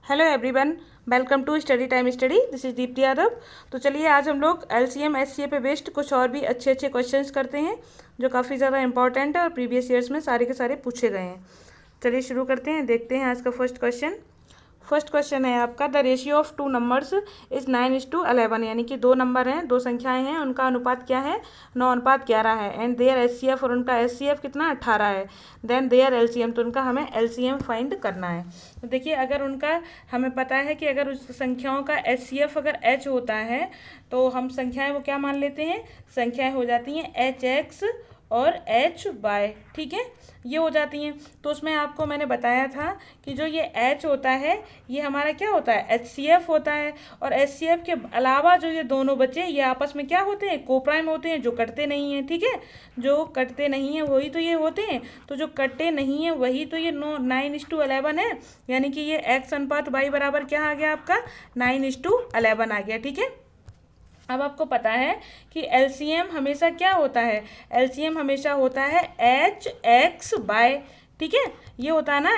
Hello everyone, welcome to study time study. This is Deepti Yadav. तो चलिए आज हम लोग एलसीएम एचसीएफ पे बेस्ड कुछ और भी अच्छे अच्छे क्वेश्चंस करते हैं जो काफ़ी ज़्यादा इंपॉर्टेंट है और प्रीवियस ईयर्स में सारे के सारे पूछे गए हैं। चलिए शुरू करते हैं, देखते हैं आज का फर्स्ट क्वेश्चन। फर्स्ट क्वेश्चन है आपका, the ratio of two numbers is 9:11, यानी कि दो नंबर हैं, दो संख्याएं हैं, उनका अनुपात क्या है? 9:11 है। एंड देयर एचसीएफ, और उनका एचसीएफ कितना? 18 है। देन देयर एलसीएम, तो उनका हमें एलसीएम फाइंड करना है। तो देखिए, अगर उनका हमें पता है कि अगर उस संख्याओं का एचसीएफ अगर एच होता है तो हम संख्याएं वो क्या मान लेते हैं? संख्याएं हो जाती हैं एच एक्स और एच वाई, ठीक है, ये हो जाती हैं। तो उसमें आपको मैंने बताया था कि जो ये एच होता है ये हमारा क्या होता है? एचसीएफ होता है। और एचसीएफ के अलावा जो ये दोनों बचे ये आपस में क्या होते हैं? कोप्राइम होते हैं, जो कटते नहीं हैं, ठीक है, जो कटते नहीं हैं वही तो ये होते हैं। तो जो कटते नहीं हैं वही तो ये 9:11 है, यानी कि ये एक्स अनुपात वाई बराबर क्या आ गया आपका? 9:11 आ गया, ठीक है। अब आपको पता है कि एलसीएम हमेशा क्या होता है? एलसीएम हमेशा होता है एच एक्स बाय, ठीक है, ये होता है ना,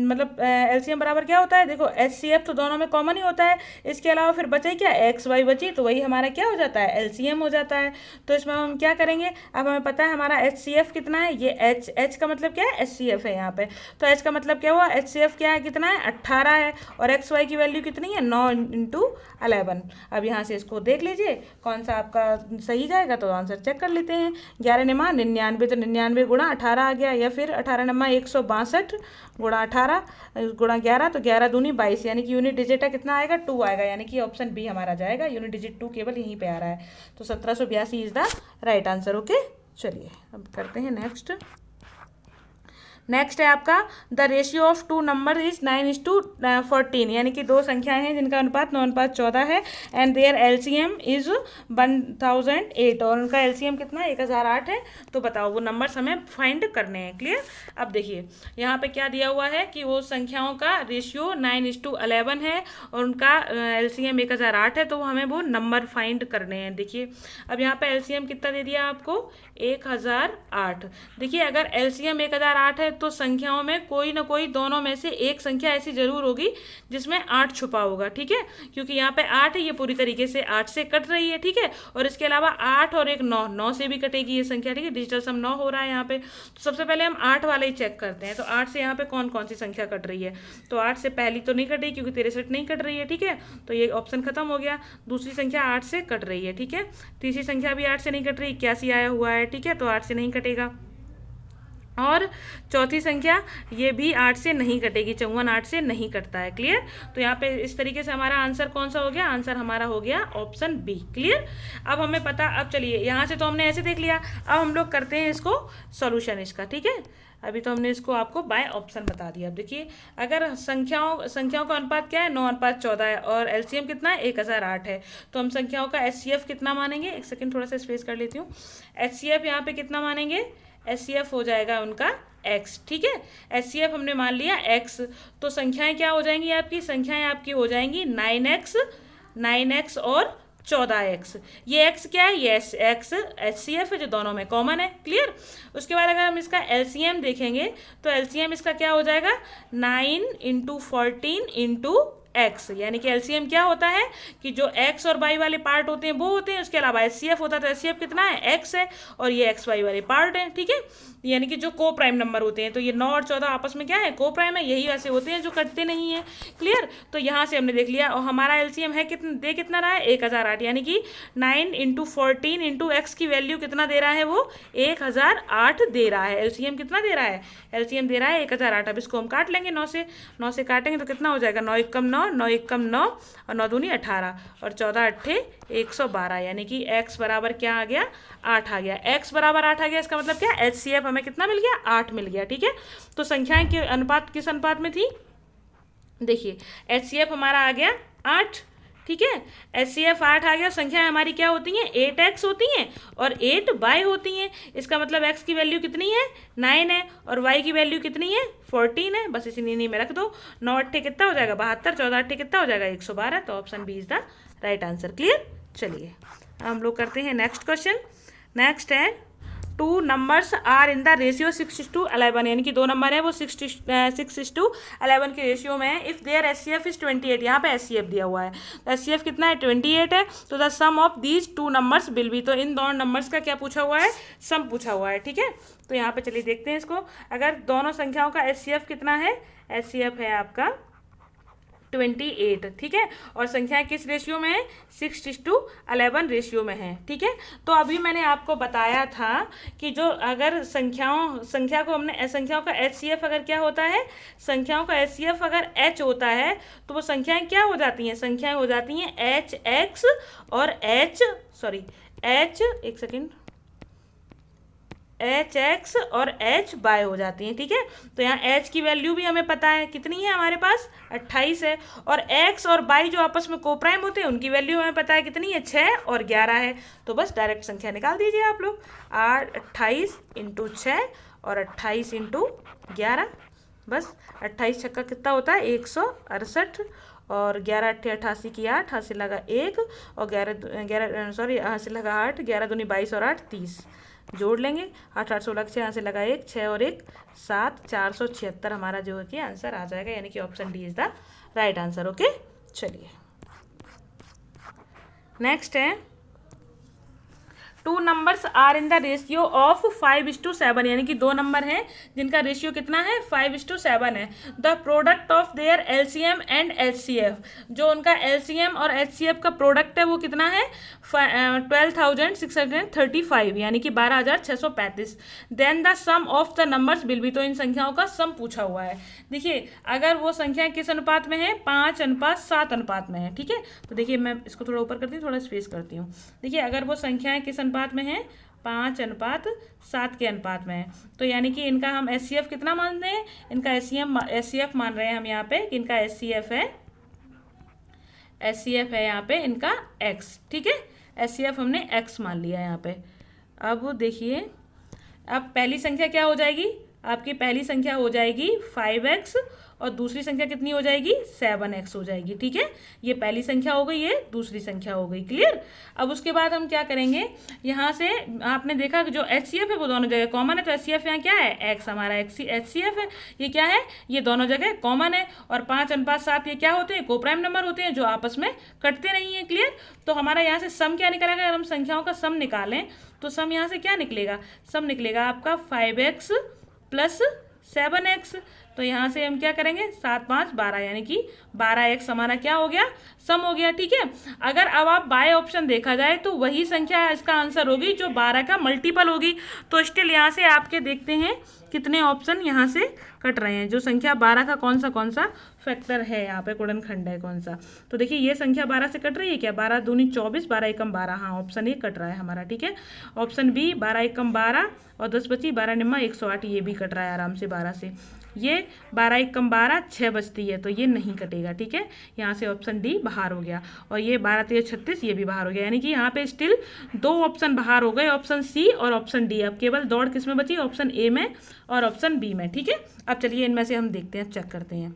मतलब एलसीएम बराबर क्या होता है? देखो एचसीएफ तो दोनों में कॉमन ही होता है, इसके अलावा फिर बचे क्या? एक्स वाई बची, तो वही हमारा क्या हो जाता है? एलसीएम हो जाता है। तो इसमें हम क्या करेंगे? अब हमें पता है हमारा एचसीएफ कितना है, ये एच का मतलब क्या है? एचसीएफ है यहाँ पे। तो एच का मतलब क्या हुआ? एचसीएफ क्या है, कितना है? 18 है। और एक्स वाई की वैल्यू कितनी है? 9:11। अब यहाँ से इसको देख लीजिए कौन सा आपका सही जाएगा, तो आंसर चेक कर लेते हैं। 11 नमा 99, तो 99 गुणा 18 आ गया, या फिर 18 नमा 162 गुणा 18 गुणा 11, तो 11 दूनी 22, यानी कि यूनिट डिजिट है कितना आएगा? 2 आएगा, यानी कि ऑप्शन बी हमारा जाएगा। यूनिट डिजिट 2 केवल यहीं पे आ रहा है। तो 1782 is the right answer. Okay, चलिए अब करते हैं नेक्स्ट। नेक्स्ट है आपका, the ratio of two number is 9:14, यानी कि दो संख्याएं हैं जिनका अनुपात 9:14 है। एंड देयर एलसीएम इज 1008, और उनका एलसीएम कितना? 1008 है। तो बताओ वो नंबर्स हमें फाइंड करने हैं। क्लियर? अब देखिए यहाँ पे क्या दिया हुआ है कि वो संख्याओं का रेशियो 9:11 है और उनका एलसीएम 1008 है, तो हमें वो नंबर फाइंड करने हैं। देखिए अब यहाँ पे एलसीएम कितना दे दिया आपको? 1008। देखिए अगर एलसीएम 1008 है तो संख्याओं में कोई ना कोई दोनों में से एक संख्या ऐसी जरूर होगी जिसमें 8 छुपा होगा, ठीक है, क्योंकि यहाँ पे 8 है, ये पूरी तरीके से 8 से कट रही है, ठीक है। और इसके अलावा 8 और एक 9 से भी कटेगी ये संख्या, ठीक है, डिजिटल सम 9 हो रहा है यहाँ पे। तो सबसे पहले हम 8 वाले ही चेक करते हैं। तो 8 से यहाँ पे कौन कौन सी संख्या कट रही है? तो 8 से पहली तो नहीं कट रही क्योंकि 63 नहीं कट रही है, ठीक है, तो ये ऑप्शन खत्म हो गया। दूसरी संख्या 8 से कट रही है, ठीक है। तीसरी संख्या भी 8 से नहीं कट रही, 81 आया हुआ है, ठीक है, तो 8 से नहीं कटेगा। और चौथी संख्या ये भी 8 से नहीं कटेगी, 54 8 से नहीं कटता है। क्लियर? तो यहाँ पे इस तरीके से हमारा आंसर कौन सा हो गया? आंसर हमारा हो गया ऑप्शन बी। क्लियर? अब हमें पता, अब चलिए यहाँ से तो हमने ऐसे देख लिया, अब हम लोग करते हैं इसको सॉल्यूशन इसका, ठीक है। अभी तो हमने इसको आपको बाय ऑप्शन बता दिया। अब देखिए अगर संख्याओं का अनुपात क्या है? 9:14 है और एलसीएम कितना है? 1008 है। तो हम संख्याओं का एचसीएफ कितना मानेंगे? एक सेकेंड थोड़ा सा स्पेस कर लेती हूँ। एचसीएफ यहाँ पे कितना मानेंगे? एचसीएफ हो जाएगा उनका एक्स, ठीक है। एचसीएफ हमने मान लिया एक्स, तो संख्याएं क्या हो जाएंगी आपकी? संख्याएं आपकी हो जाएंगी 9x और 14x। ये एक्स क्या है? ये एक्स एचसीएफ है जो दोनों में कॉमन है। क्लियर? उसके बाद अगर हम इसका एलसीएम देखेंगे तो एलसीएम इसका क्या हो जाएगा? 9 × 14 × एक्स, यानी कि एलसीएम क्या होता है कि जो एक्स और वाई वाले पार्ट होते हैं वो होते हैं, उसके अलावा एचसीएफ होता है। तो एचसीएफ कितना है? एक्स है, और ये एक्स वाई वाले पार्ट हैं, ठीक है, यानी कि जो को प्राइम नंबर होते हैं। तो ये 9 और 14 आपस में क्या है? को प्राइम है, यही वैसे होते हैं जो कटते नहीं है। क्लियर? तो यहाँ से हमने देख लिया, और हमारा एलसीएम है कितना रहा है? 1008, यानी कि 9 × 14 × एक्स की वैल्यू कितना दे रहा है? वो 1008 दे रहा है। एलसीएम कितना दे रहा है? एलसीएम दे रहा है 1008। अब इसको हम काट लेंगे 9 से काटेंगे तो कितना हो जाएगा? 9 × 9 9 × 9 और 9 दूनी 18 और 14 8 112, यानी कि x बराबर क्या आ गया? 8 आ गया। x बराबर 8 आ गया, इसका मतलब क्या? एचसीएफ हमें कितना मिल गया? 8 मिल गया, ठीक है। तो संख्याएं के अनुपात किस अनुपात में थी? देखिए एचसीएफ हमारा आ गया 8, ठीक है, एचसीएफ 8 आ गया। संख्याएं हमारी क्या होती हैं? 8x होती हैं और 8y होती हैं। इसका मतलब x की वैल्यू कितनी है? 9 है, और y की वैल्यू कितनी है? 14 है। बस इसी नीनी में रख दो। 9 8 कितना हो जाएगा? 72, 14 8 कितना हो जाएगा? 112। तो option B is the right answer. Clear? चलिए हम लोग करते हैं नेक्स्ट क्वेश्चन। नेक्स्ट है two numbers are in the ratio 6:11, यानी कि दो नंबर है वो 6:11 के रेशियो में है। इफ़ देयर एचसीएफ इज 28, यहाँ पे एचसीएफ दिया हुआ है, तो एचसीएफ कितना है 28 है, तो the sum of these two numbers will be, तो इन दोनों नंबर्स का क्या पूछा हुआ है, सम पूछा हुआ है, ठीक है। तो यहाँ पे चलिए देखते हैं इसको, अगर दोनों संख्याओं का एचसीएफ कितना है, एचसीएफ है आपका 28, ठीक है, और संख्याएं किस रेशियो में है, 6:11 रेशियो में है, ठीक है। तो अभी मैंने आपको बताया था कि जो अगर संख्या का एचसीएफ अगर क्या होता है, संख्याओं का एचसीएफ अगर h होता है तो वो संख्याएं क्या हो जाती हैं, संख्याएं हो जाती हैं एच एक्स और एच एक्स और एच वाई हो जाती हैं, ठीक है। तो यहाँ एच की वैल्यू भी हमें पता है कितनी है, हमारे पास 28 है, और एक्स और वाई जो आपस में कोप्राइम होते हैं उनकी वैल्यू हमें पता है कितनी है, 6 और 11 है। तो बस डायरेक्ट संख्या निकाल दीजिए आप लोग, 28 × 6 और 28 × 11, बस 28 छक्का कितना होता है 168, और 11 × 8 88 की 8, 8 से लगा 1 और 8 से लगा 8, 11 दूनी 22 और 8 30, जोड़ लेंगे 8 8 16 6, यहाँ से लगा 1 6 और 1 7, 476 हमारा जो है कि आंसर आ जाएगा, यानी कि option D is the right answer. Okay, चलिए नेक्स्ट है, two numbers are in the ratio of 5:7, यानी कि दो नंबर हैं जिनका रेशियो कितना है 5:7 है। The product of their LCM and HCF, जो उनका एलसीएम और एचसीएफ का प्रोडक्ट है वो कितना है 12,635, यानी कि 12,635। Then the sum of the numbers will be, तो इन संख्याओं का सम पूछा हुआ है। देखिए अगर वो संख्याएं किस अनुपात में है, 5:7 अनुपात में है, ठीक है। तो देखिए मैं इसको थोड़ा ऊपर करती हूँ, थोड़ा स्पेस करती हूँ। देखिए अगर वो संख्याएं किस अनुपात में है, 5:7 के अनुपात में है, तो यानी कि इनका हम एचसीएफ कितना मान रहे हैं, इनका एचसीएफ मान रहे हैं हम यहाँ पे, इनका एचसीएफ है यहाँ पे इनका x, ठीक है। एचसीएफ हमने x मान लिया यहाँ पे। अब देखिए, अब पहली संख्या क्या हो जाएगी, आपकी पहली संख्या हो जाएगी 5x और दूसरी संख्या कितनी हो जाएगी 7x हो जाएगी, ठीक है। ये पहली संख्या हो गई, ये दूसरी संख्या हो गई, क्लियर। अब उसके बाद हम क्या करेंगे, यहाँ से आपने देखा कि जो एचसीएफ है वो दोनों जगह कॉमन है, तो एचसीएफ यहाँ क्या है, x हमारा एचसीएफ है, ये क्या है, ये दोनों जगह कॉमन है। और 5:7 ये क्या होते हैं, कोप्राइम नंबर होते हैं जो आपस में कटते नहीं हैं, क्लियर। तो हमारा यहाँ से सम क्या निकलेगा, अगर हम संख्याओं का सम निकालें तो सम यहाँ से क्या निकलेगा, सम निकलेगा आपका 5x + 7x। तो यहाँ से हम क्या करेंगे, 7 5 12, यानी कि 12x हमारा क्या हो गया, सम हो गया, ठीक है। अगर अब आप बाय ऑप्शन देखा जाए तो वही संख्या इसका आंसर होगी जो 12 का मल्टीपल होगी। तो स्टिल यहाँ से आपके देखते हैं कितने ऑप्शन यहाँ से कट रहे हैं, जो संख्या 12 का कौन सा फैक्टर है, यहाँ पे गुणनखंड है कौन सा। तो देखिए ये संख्या 12 से कट रही है क्या, 12 दूनी 24, 12 एकम 12, हाँ ऑप्शन ए कट रहा है हमारा, ठीक है। ऑप्शन बी 12 एकम 12 और 10 बची, 12 निम्मा 108, ये भी कट रहा है आराम से 12 से। ये 12 एकम 12 6 बचती है, तो ये नहीं कटेगा, ठीक है। यहाँ से ऑप्शन डी बाहर हो गया, और ये 12 3 36 ये भी बाहर हो गया, यानी कि यहाँ पे स्टिल 2 ऑप्शन बाहर हो गए, ऑप्शन सी और ऑप्शन डी। अब केवल दौड़ किस में बची, ऑप्शन ए में और ऑप्शन बी में, ठीक है। अब चलिए इनमें से हम देखते हैं, चेक करते हैं।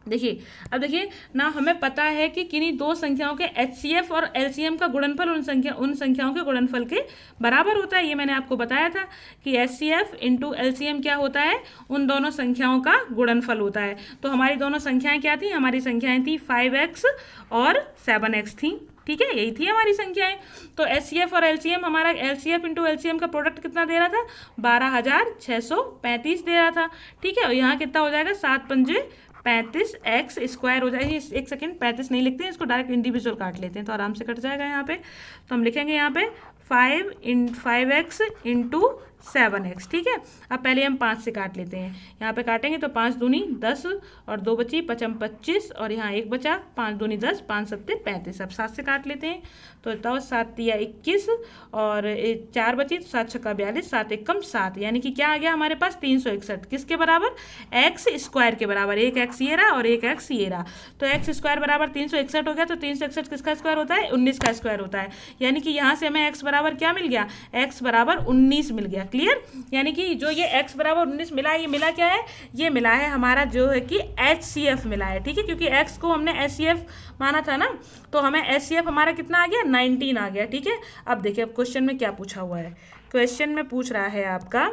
देखिए अब देखिए ना, हमें पता है कि किन्हीं दो संख्याओं के एचसीएफ और एलसीएम का गुणनफल उन संख्याओं के गुणनफल के बराबर होता है। ये मैंने आपको बताया था कि एचसीएफ × एलसीएम क्या होता है, उन दोनों संख्याओं का गुणनफल होता है। तो हमारी दोनों संख्याएं क्या थी, हमारी संख्याएं थी 5x और 7x थी, ठीक है, यही थी हमारी संख्याएं। तो एचसीएफ और एलसीएम, हमारा एलसीएफ × एलसीएम का प्रोडक्ट कितना दे रहा था, 12,635 दे रहा था, ठीक है। और यहाँ कितना हो जाएगा, 7 पंजे 35x² हो जाएगी। एक सेकेंड, 35 नहीं लिखते हैं, इसको डायरेक्ट इंडिविजुअल काट लेते हैं तो आराम से कट जाएगा। यहाँ पे तो हम लिखेंगे यहाँ पे 5x × 7x, ठीक है। अब पहले हम 5 से काट लेते हैं, यहाँ पे काटेंगे तो 5 दूनी 10 और 2 बची 5 25 और यहाँ 1 बचा, 5 दूनी 10 5 7 35। अब 7 से काट लेते हैं तो 7 3 21 और 4 बची, तो 7 6 42, 7 एकम 7, यानी कि क्या आ गया हमारे पास 361, किसके बराबर, x² के बराबर। एक x ये रहा और एक x ये रहा, तो x² बराबर 361 हो गया। तो 361 किसका स्क्वायर होता है, 19 का स्क्वायर होता है, यानी कि यहाँ से हमें x बराबर क्या मिल गया, x बराबर 19 मिल गया, क्लियर। यानी कि जो ये x बराबर 19 मिला है, ये मिला क्या है, ये मिला है हमारा जो है कि HCF मिला है, ठीक है, क्योंकि x को हमने HCF माना था ना, तो हमें HCF हमारा कितना आ गया, 19 आ गया, ठीक है। अब देखिए अब क्वेश्चन में क्या पूछा हुआ है, क्वेश्चन में पूछ रहा है आपका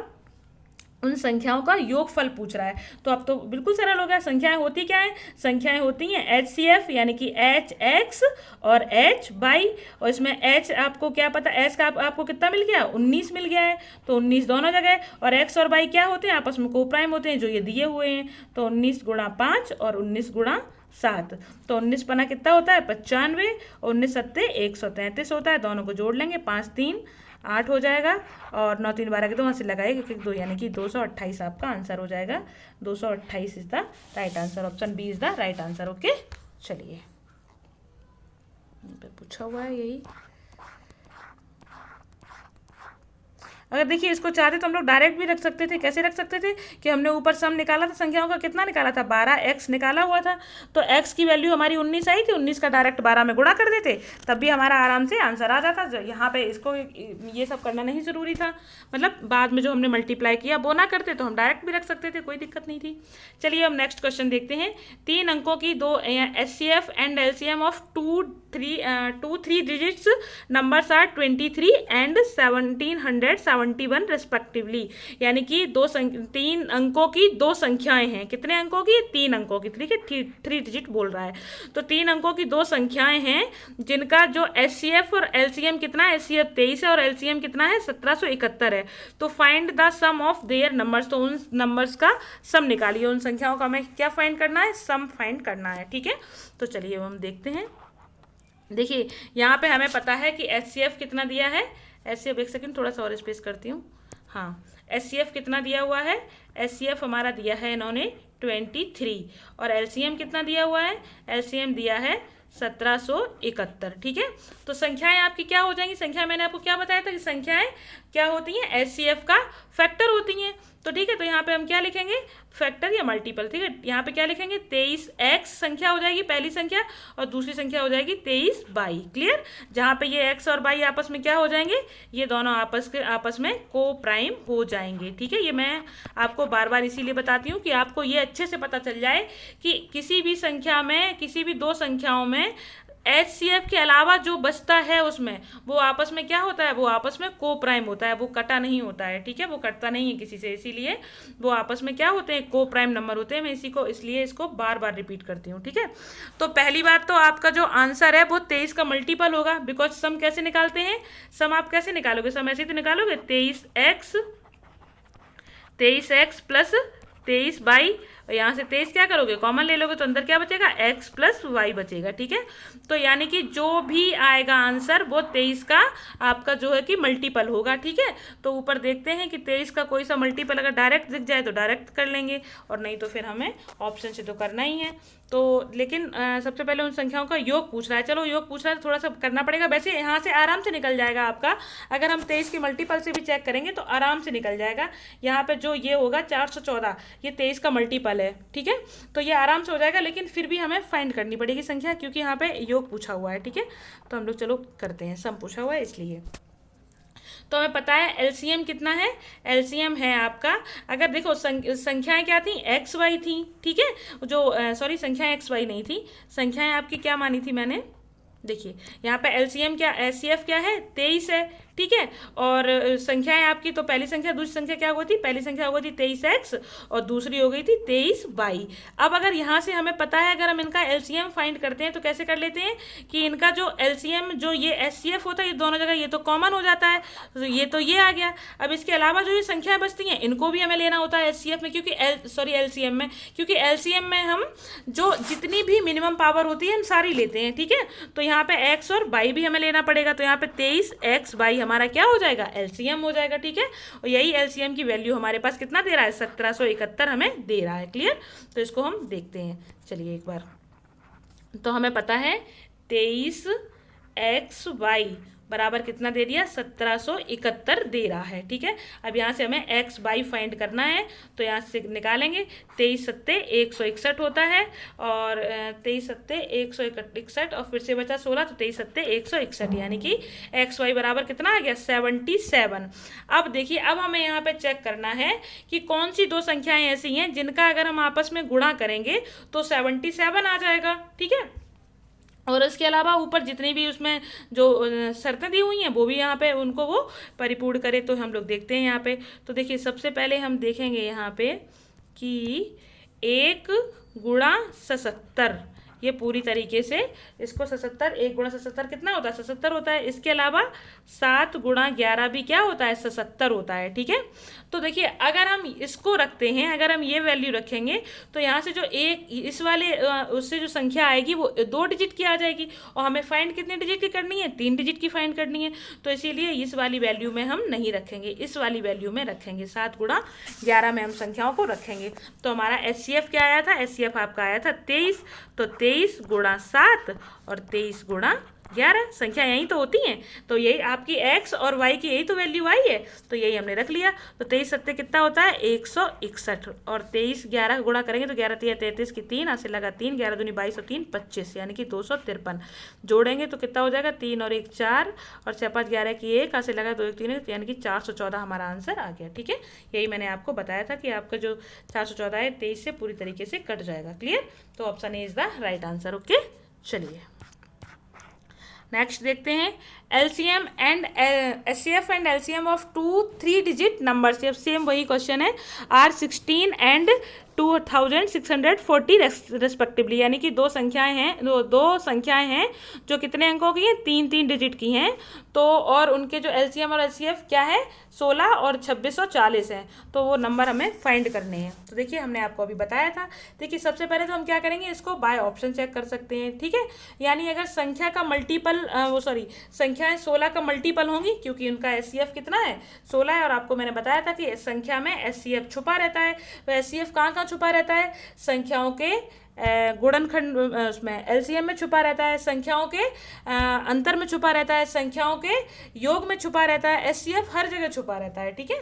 उन संख्याओं का योगफल पूछ रहा है। तो अब तो बिल्कुल सरल हो गया। संख्याएं होती क्या है? संख्याएं होती हैं HCF यानी कि H X और H बाई, और इसमें H आपको क्या पता, H का आपको कितना मिल गया? 19 मिल गया है, तो 19 दोनों जगह, और X और बाई क्या होते हैं? आपस में को प्राइम होते हैं जो ये दिए हुए हैं। तो 19 गुणा 5 और 19 गुणा 7, तो 19 पना कितना होता है? 95, और 19 सत्ते 133 होता है। दोनों को जोड़ लेंगे, 5 3 8 हो जाएगा, और 9 3 12 के 2 वहाँ से लगाएगा, क्योंकि 2 यानी कि 228 आपका आंसर हो जाएगा। 228 is the right answer. Option B is the right answer. Okay, चलिए यहाँ पे पूछा हुआ है यही। अगर देखिए इसको चाहते तो हम लोग डायरेक्ट भी रख सकते थे। कैसे रख सकते थे कि हमने ऊपर सम निकाला था, संख्याओं का कितना निकाला था? 12x निकाला हुआ था, तो x की वैल्यू हमारी 19 आई थी, 19 का डायरेक्ट 12 में गुणा कर देते, तब भी हमारा आराम से आंसर आ जाता। यहाँ पे इसको ये सब करना नहीं ज़रूरी था, मतलब बाद में जो हमने मल्टीप्लाई किया वो ना करते तो हम डायरेक्ट भी रख सकते थे, कोई दिक्कत नहीं थी। चलिए हम नेक्स्ट क्वेश्चन देखते हैं। 3 अंकों की 2 HCF and LCM of 2 3 digits numbers are 23 and 1771 respectively. यानी कि 3 अंकों की 2 संख्याएं हैं। कितने अंकों की? 3 अंकों की। ठीक है, 3 डिजिट बोल रहा है। तो 3 अंकों की 2 संख्याएं हैं जिनका जो HCF और LCM कितना है? HCF 23 है और LCM कितना है? 1771 है। तो find the sum of their numbers. तो उन नंबर्स का सम निकालिए। उन संख्याओं का हमें क्या फाइंड करना है? सम फाइंड करना है। ठीक है, तो चलिए हम देखते हैं। देखिए यहाँ पे हमें पता है कि HCF कितना दिया है। HCF एक सेकंड थोड़ा सा और स्पेस करती हूँ। हाँ, HCF कितना दिया हुआ है? HCF हमारा दिया है इन्होंने 23, और LCM कितना दिया हुआ है? LCM दिया है 1771। ठीक है, तो संख्याएं आपकी क्या हो जाएंगी? संख्या मैंने आपको क्या बताया था कि संख्याएं क्या होती हैं? HCF का फैक्टर होती हैं। तो ठीक है, तो यहाँ पे हम क्या लिखेंगे? फैक्टर या मल्टीपल। ठीक है, यहाँ पे क्या लिखेंगे? 23x संख्या हो जाएगी पहली संख्या, और दूसरी संख्या हो जाएगी 23 बाई। क्लियर? जहाँ पे ये x और बाई आपस में क्या हो जाएंगे? ये दोनों आपस में को प्राइम हो जाएंगे। ठीक है, ये मैं आपको बार बार इसीलिए बताती हूँ कि आपको ये अच्छे से पता चल जाए कि किसी भी संख्या में, किसी भी 2 संख्याओं में HCF के अलावा जो बचता है उसमें वो आपस में क्या होता है? वो आपस में को प्राइम होता है, वो कटा नहीं होता है। ठीक है, वो कटता नहीं है किसी से, इसीलिए वो आपस में क्या होते हैं? को प्राइम नंबर होते हैं। मैं इसलिए इसको बार बार रिपीट करती हूँ। ठीक है, तो पहली बात तो आपका जो आंसर है वो 23 का मल्टीपल होगा, बिकॉज सम कैसे निकालते हैं? सम आप कैसे निकालोगे? सम ऐसे तो निकालोगे 23x प्लस 23 बाई, और यहाँ से 23 क्या करोगे? कॉमन ले लोगे, तो अंदर क्या बचेगा? x प्लस वाई बचेगा। ठीक है, तो यानी कि जो भी आएगा आंसर वो 23 का आपका जो है कि मल्टीपल होगा। ठीक है, तो ऊपर देखते हैं कि 23 का कोई सा मल्टीपल अगर डायरेक्ट दिख जाए तो डायरेक्ट कर लेंगे, और नहीं तो फिर हमें ऑप्शन से तो करना ही है। तो लेकिन सबसे पहले उन संख्याओं का योग पूछ रहा है। चलो योग पूछ रहा है तो थोड़ा सा करना पड़ेगा। वैसे यहाँ से आराम से निकल जाएगा आपका, अगर हम 23 के मल्टीपल से भी चेक करेंगे तो आराम से निकल जाएगा। यहाँ पे जो ये होगा 414, ये 23 का मल्टीपल है। ठीक है, तो ये आराम से हो जाएगा, लेकिन फिर भी हमें फाइंड करनी पड़ेगी संख्या, क्योंकि यहाँ पे योग पूछा हुआ है। ठीक है, तो हम लोग चलो करते हैं, सम पूछा हुआ है इसलिए। तो हमें पता है LCM कितना है? LCM है आपका, अगर देखो संख्याएं क्या थी? XY थी। ठीक है, जो सॉरी संख्याएं XY नहीं थी, संख्याएं आपकी क्या मानी थी मैंने? देखिए यहाँ पे LCM क्या, HCF क्या है? 23 है। ठीक है, और संख्याएं आपकी, तो पहली संख्या दूसरी संख्या क्या हो गई थी? पहली संख्या हो गई थी 23x और दूसरी हो गई थी 23y। अब अगर यहाँ से हमें पता है, अगर हम इनका LCM फाइंड करते हैं तो कैसे कर लेते हैं कि इनका जो LCM जो ये HCF होता है, ये दोनों जगह ये तो कॉमन हो जाता है, तो ये आ गया। अब इसके अलावा जो ये संख्याएं बचती हैं इनको भी हमें लेना होता है HCF में, क्योंकि LCM में, क्योंकि LCM में हम जो जितनी भी मिनिमम पावर होती है हम सारी लेते हैं। ठीक है, तो यहाँ पे x और y भी हमें लेना पड़ेगा, तो यहाँ पे 23x हमारा क्या हो जाएगा? LCM हो जाएगा। ठीक है, और यही LCM की वैल्यू हमारे पास कितना दे रहा है? 1771 हमें दे रहा है। क्लियर? तो इसको हम देखते हैं, चलिए एक बार। तो हमें पता है 23xy बराबर कितना दे दिया? 1771 दे रहा है। ठीक है, अब यहाँ से हमें x बाई फाइंड करना है, तो यहाँ से निकालेंगे 23 सत्ते 161 होता है, और 23 सत्ते 161, और फिर से बचा 16, तो 23 सत्ते 161, यानी कि XY बराबर कितना आ गया? 77। अब देखिए, अब हमें यहाँ पे चेक करना है कि कौन सी 2 संख्याएं ऐसी हैं जिनका अगर हम आपस में गुणा करेंगे तो 77 आ जाएगा। ठीक है, और इसके अलावा ऊपर जितनी भी उसमें जो शर्तें दी हुई हैं वो भी यहाँ पे उनको वो परिपूर्ण करे। तो हम लोग देखते हैं यहाँ पे। तो देखिए सबसे पहले हम देखेंगे यहाँ पे कि 1 गुणा 77, ये पूरी तरीके से इसको 77, 1 गुणा 77 कितना होता है? 77 होता है। इसके अलावा 7 गुणा 11 भी क्या होता है? 77 होता है। ठीक है, तो देखिए अगर हम इसको रखते हैं, अगर हम ये वैल्यू रखेंगे तो यहाँ से जो एक इस वाले उससे जो संख्या आएगी वो 2 डिजिट की आ जाएगी, और हमें फाइंड कितने डिजिट की करनी है? 3 डिजिट की फाइंड करनी है। तो इसीलिए इस वाली वैल्यू में हम नहीं रखेंगे, इस वाली वैल्यू में रखेंगे, 7 गुणा 11 में हम संख्याओं को रखेंगे। तो हमारा HCF क्या आया था? HCF आपका आया था 23। तो 23 गुणा 7 और 23 गुणा 11, संख्या यही तो होती हैं। तो यही आपकी x और y की यही तो वैल्यू आई है, तो यही हमने रख लिया। तो 23 सत्ते कितना होता है? 161, और 23 11 गुणा करेंगे तो 11 3 33 की 3, हाथ से लगा 3, 11 दूनी 22 और 3 25, यानी कि 253। जोड़ेंगे तो कितना हो जाएगा? 3 और 1 4, और 6 5 11 की 1, हाथ से लगा 2 1 3, यानी कि 414 हमारा आंसर आ गया। ठीक है, यही मैंने आपको बताया था कि आपका जो 414 है 23 से पूरी तरीके से कट जाएगा। क्लियर? तो option A is the right answer. Okay, चलिए नेक्स्ट देखते हैं। LCM and HCF and LCM of 2 3 digit numbers, ये सेम वही क्वेश्चन है। R16 एंड 2640 रेस्पेक्टिवली, यानी कि दो संख्याएं हैं जो कितने अंकों की हैं? 3 डिजिट की हैं। तो और उनके जो LCM और HCF क्या है? 16 और 2640 हैं। तो वो नंबर हमें फाइंड करने हैं। तो देखिए हमने आपको अभी बताया था। देखिए सबसे पहले तो हम क्या करेंगे, इसको बाय ऑप्शन चेक कर सकते हैं। ठीक है, यानी अगर संख्या का मल्टीपल संख्याएं 16 का मल्टीपल होंगी, क्योंकि उनका HCF कितना है? 16 है। और आपको मैंने बताया था कि इस संख्या में HCF छुपा रहता है। तो HCF कहाँ छुपा रहता है? संख्याओं के गुणनखंड, उसमें LCM में छुपा रहता है, संख्याओं के अंतर में छुपा रहता है, संख्याओं के योग में छुपा रहता है। HCF हर जगह छुपा रहता है। ठीक है,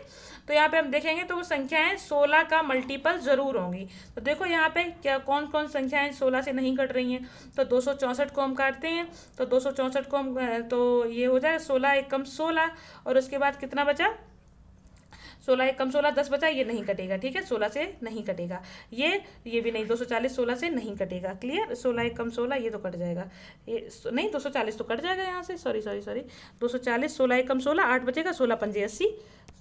तो यहाँ पे हम देखेंगे तो वो संख्याएं 16 का मल्टीपल जरूर होंगी। तो देखो यहाँ पे क्या कौन कौन संख्याएं 16 से नहीं कट रही हैं। तो 264 को हम काटते हैं, तो 264 को हम तो ये हो जाएगा 16 1 कम 16, और उसके बाद कितना बचा? 16 1 कम 16 10 बचा, ये नहीं कटेगा। ठीक है, 16 से नहीं कटेगा। ये भी नहीं, 240 16 से नहीं कटेगा। क्लियर? 16 1 कम 16 ये तो कट जाएगा, ये नहीं 240 तो कट जाएगा यहाँ से, सॉरी 240 16 1 कम 16 8 बचेगा, 16 पंजे 80,